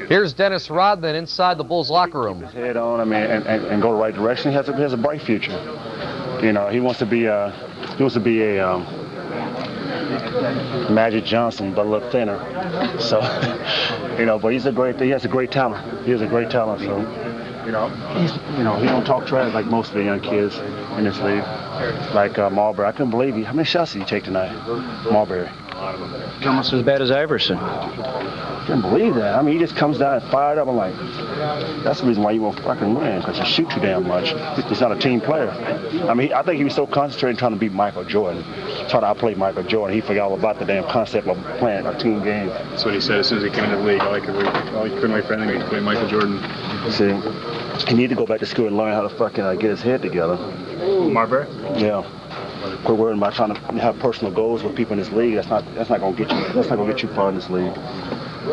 Here's Dennis Rodman inside the Bulls locker room. Head on, I mean, and go the right direction. He has a bright future. You know, he wants to be a Magic Johnson, but a little thinner. So, you know, but he has a great talent. He has a great talent. So, you know, he don't talk trash like most of the young kids in this league. Like Marbury, I couldn't believe how many shots did he take tonight, Marbury? Almost as bad as Iverson. I can't believe that. I mean, he just comes down and fired up. I'm like, that's the reason why you won't fucking win, because you shoot too damn much. He's not a team player. I mean, I think he was so concentrated trying to beat Michael Jordan, trying to outplay Michael Jordan. He forgot all about the damn concept of playing a team game. That's what he said as soon as he came into the league. All he couldn't wait for anything to play Michael Jordan. See, he needed to go back to school and learn how to fucking get his head together. Marbury? Yeah. Quit worrying about trying to have personal goals with people in this league. That's not gonna get you. That's not gonna get you far in this league.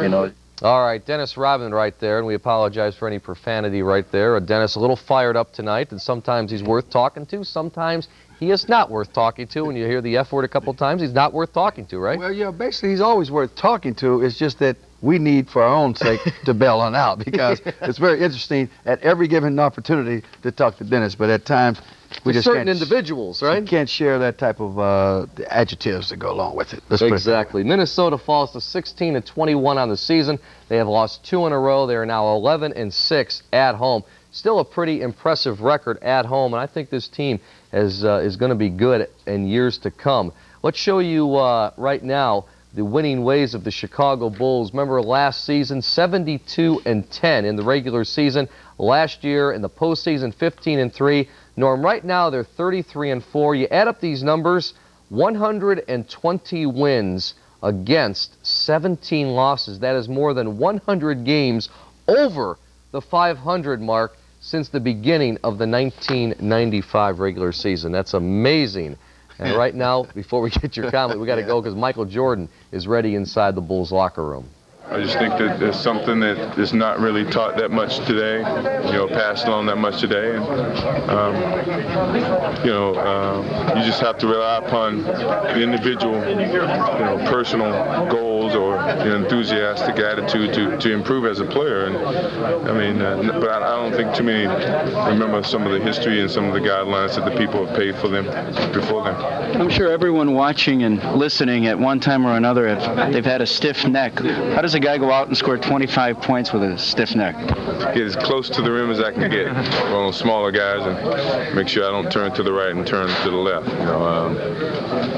You know. All right, Dennis Rodman right there, and we apologize for any profanity right there. Dennis a little fired up tonight, and sometimes he's worth talking to. Sometimes he is not worth talking to. When you hear the F word a couple times, he's not worth talking to, right? Well, yeah, basically he's always worth talking to. It's just that we need, for our own sake, to bail on out, because it's very interesting at every given opportunity to talk to Dennis, but at times we just certain can't, individuals, right? You can't share that type of adjectives that go along with it. Exactly. Minnesota falls to 16-21 on the season. They have lost 2 in a row. They are now 11-6 at home. Still a pretty impressive record at home, and I think this team is going to be good in years to come. Let's show you right now the winning ways of the Chicago Bulls. Remember last season, 72-10 in the regular season. Last year in the postseason, 15-3. Norm, right now they're 33-4. You add up these numbers, 120 wins against 17 losses. That is more than 100 games over the 500 mark since the beginning of the 1995 regular season. That's amazing. And right now, before we get your comment, we got to go because Michael Jordan is ready inside the Bulls locker room. I just think that there's something that is not really taught that much today, you know, passed along that much today. And, you just have to rely upon the individual, personal goals or enthusiastic attitude to improve as a player. And I mean, but I don't think too many remember some of the history and some of the guidelines that the people have paid for them before them. I'm sure everyone watching and listening at one time or another, they've had a stiff neck. How does a guy go out and score 25 points with a stiff neck? Get as close to the rim as I can get. One of those smaller guys, and make sure I don't turn to the right and turn to the left.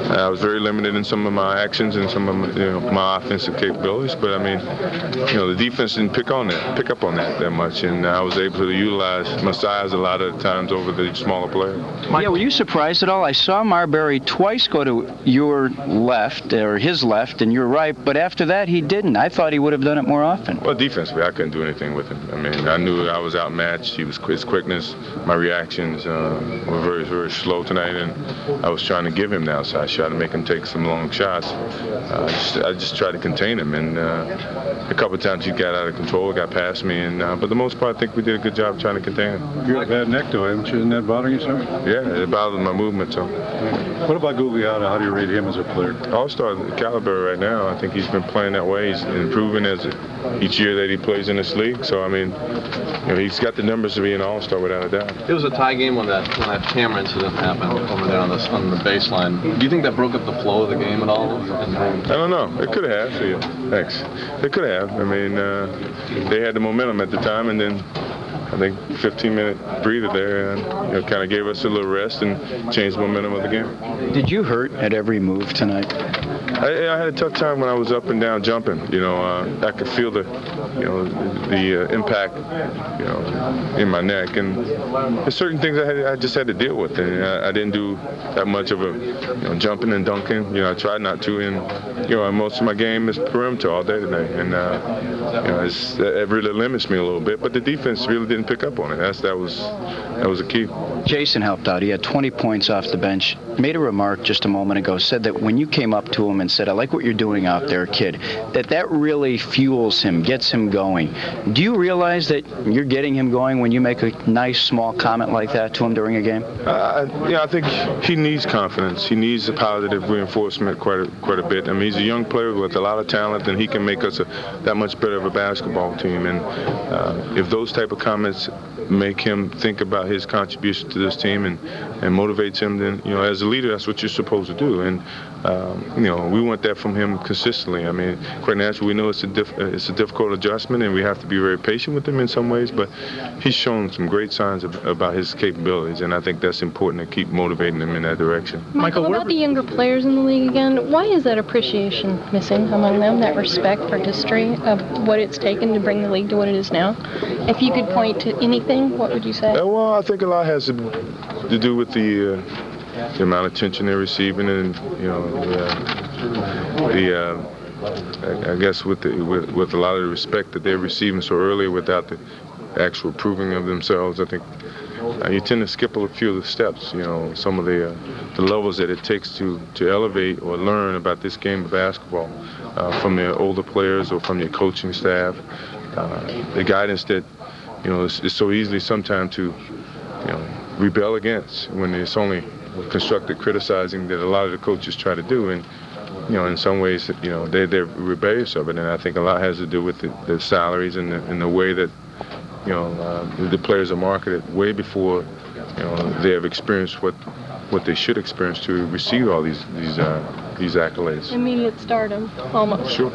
I was very limited in some of my actions and some of my offensive capabilities, but I mean, the defense didn't pick up on that much, and I was able to utilize my size a lot of the times over the smaller players. Yeah, were you surprised at all? I saw Marbury twice go to your left, or his left, and your right, but after that he didn't. I thought he would have done it more often. Well, defensively, I couldn't do anything with him. I mean, I knew I was outmatched. His quickness, my reactions were very, very slow tonight, and I was trying to give him the outside shot and make him take some long shots. I just tried to contain him, and a couple of times he got out of control, got past me, and but the most part, I think we did a good job trying to contain him. You got a bad neck, though, haven't you? Isn't that bothering you, sir? Yeah, it bothered my movement, so. What about Gugliotta? How do you rate him as a player? All-star caliber right now. I think he's been playing that way. He's improving as each year that he plays in this league. So, I mean, he's got the numbers to be an all-star without a doubt. It was a tie game when that camera incident happened over there on the baseline. Do you think that broke up the flow of the game at all? I don't know. It could have. Thanks. It could have. I mean, they had the momentum at the time, and then I think 15-minute breather there, and kind of gave us a little rest and changed the momentum of the game. Did you hurt at every move tonight? I had a tough time when I was up and down jumping. I could feel the impact, in my neck, and there's certain things I just had to deal with, and I didn't do that much of a jumping and dunking. I tried not to, and most of my game is perimeter all day today, and it really limits me a little bit. But the defense really didn't pick up on it. That was a key. Jason helped out. He had 20 points off the bench. Made a remark just a moment ago. Said that when you came up to him and said, "I like what you're doing out there, kid," that really fuels him, gets him going. Do you realize that you're getting him going when you make a nice small comment like that to him during a game? I think he needs confidence. He needs a positive reinforcement quite a bit. I mean, he's a young player with a lot of talent, and he can make us that much better of a basketball team. And if those type of comments make him think about his contribution to this team and motivates him, then as a leader, that's what you're supposed to do. And we want that from him consistently. I mean, quite naturally, we know it's a difficult adjustment, and we have to be very patient with him in some ways. But he's shown some great signs about his capabilities, and I think that's important to keep motivating him in that direction. Michael, about the younger players in the league again, why is that appreciation missing among them? That respect for history of what it's taken to bring the league to what it is now. If you could point to anything, what would you say? Well, I think a lot has to do with the amount of attention they're receiving, and I guess with a lot of the respect that they're receiving so early without the actual proving of themselves. I think you tend to skip a few of the steps. Some of the levels that it takes to elevate or learn about this game of basketball from the older players or from your coaching staff. The guidance that is so easily sometimes to rebel against when it's only constructive criticizing that a lot of the coaches try to do, and in some ways they're rebellious of it, and I think a lot has to do with the salaries and the way that the players are marketed way before they have experienced what they should experience to receive all these accolades. Immediate stardom, almost. Sure.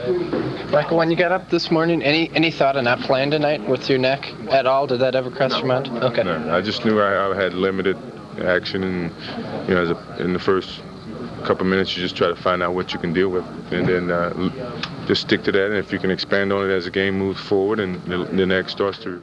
Michael, when you got up this morning, any thought of not playing tonight with your neck at all? Did that ever cross your mind? Okay. No, I just knew I had limited action, and in the first couple minutes, you just try to find out what you can deal with, and then just stick to that. And if you can expand on it as the game moves forward and the next starts to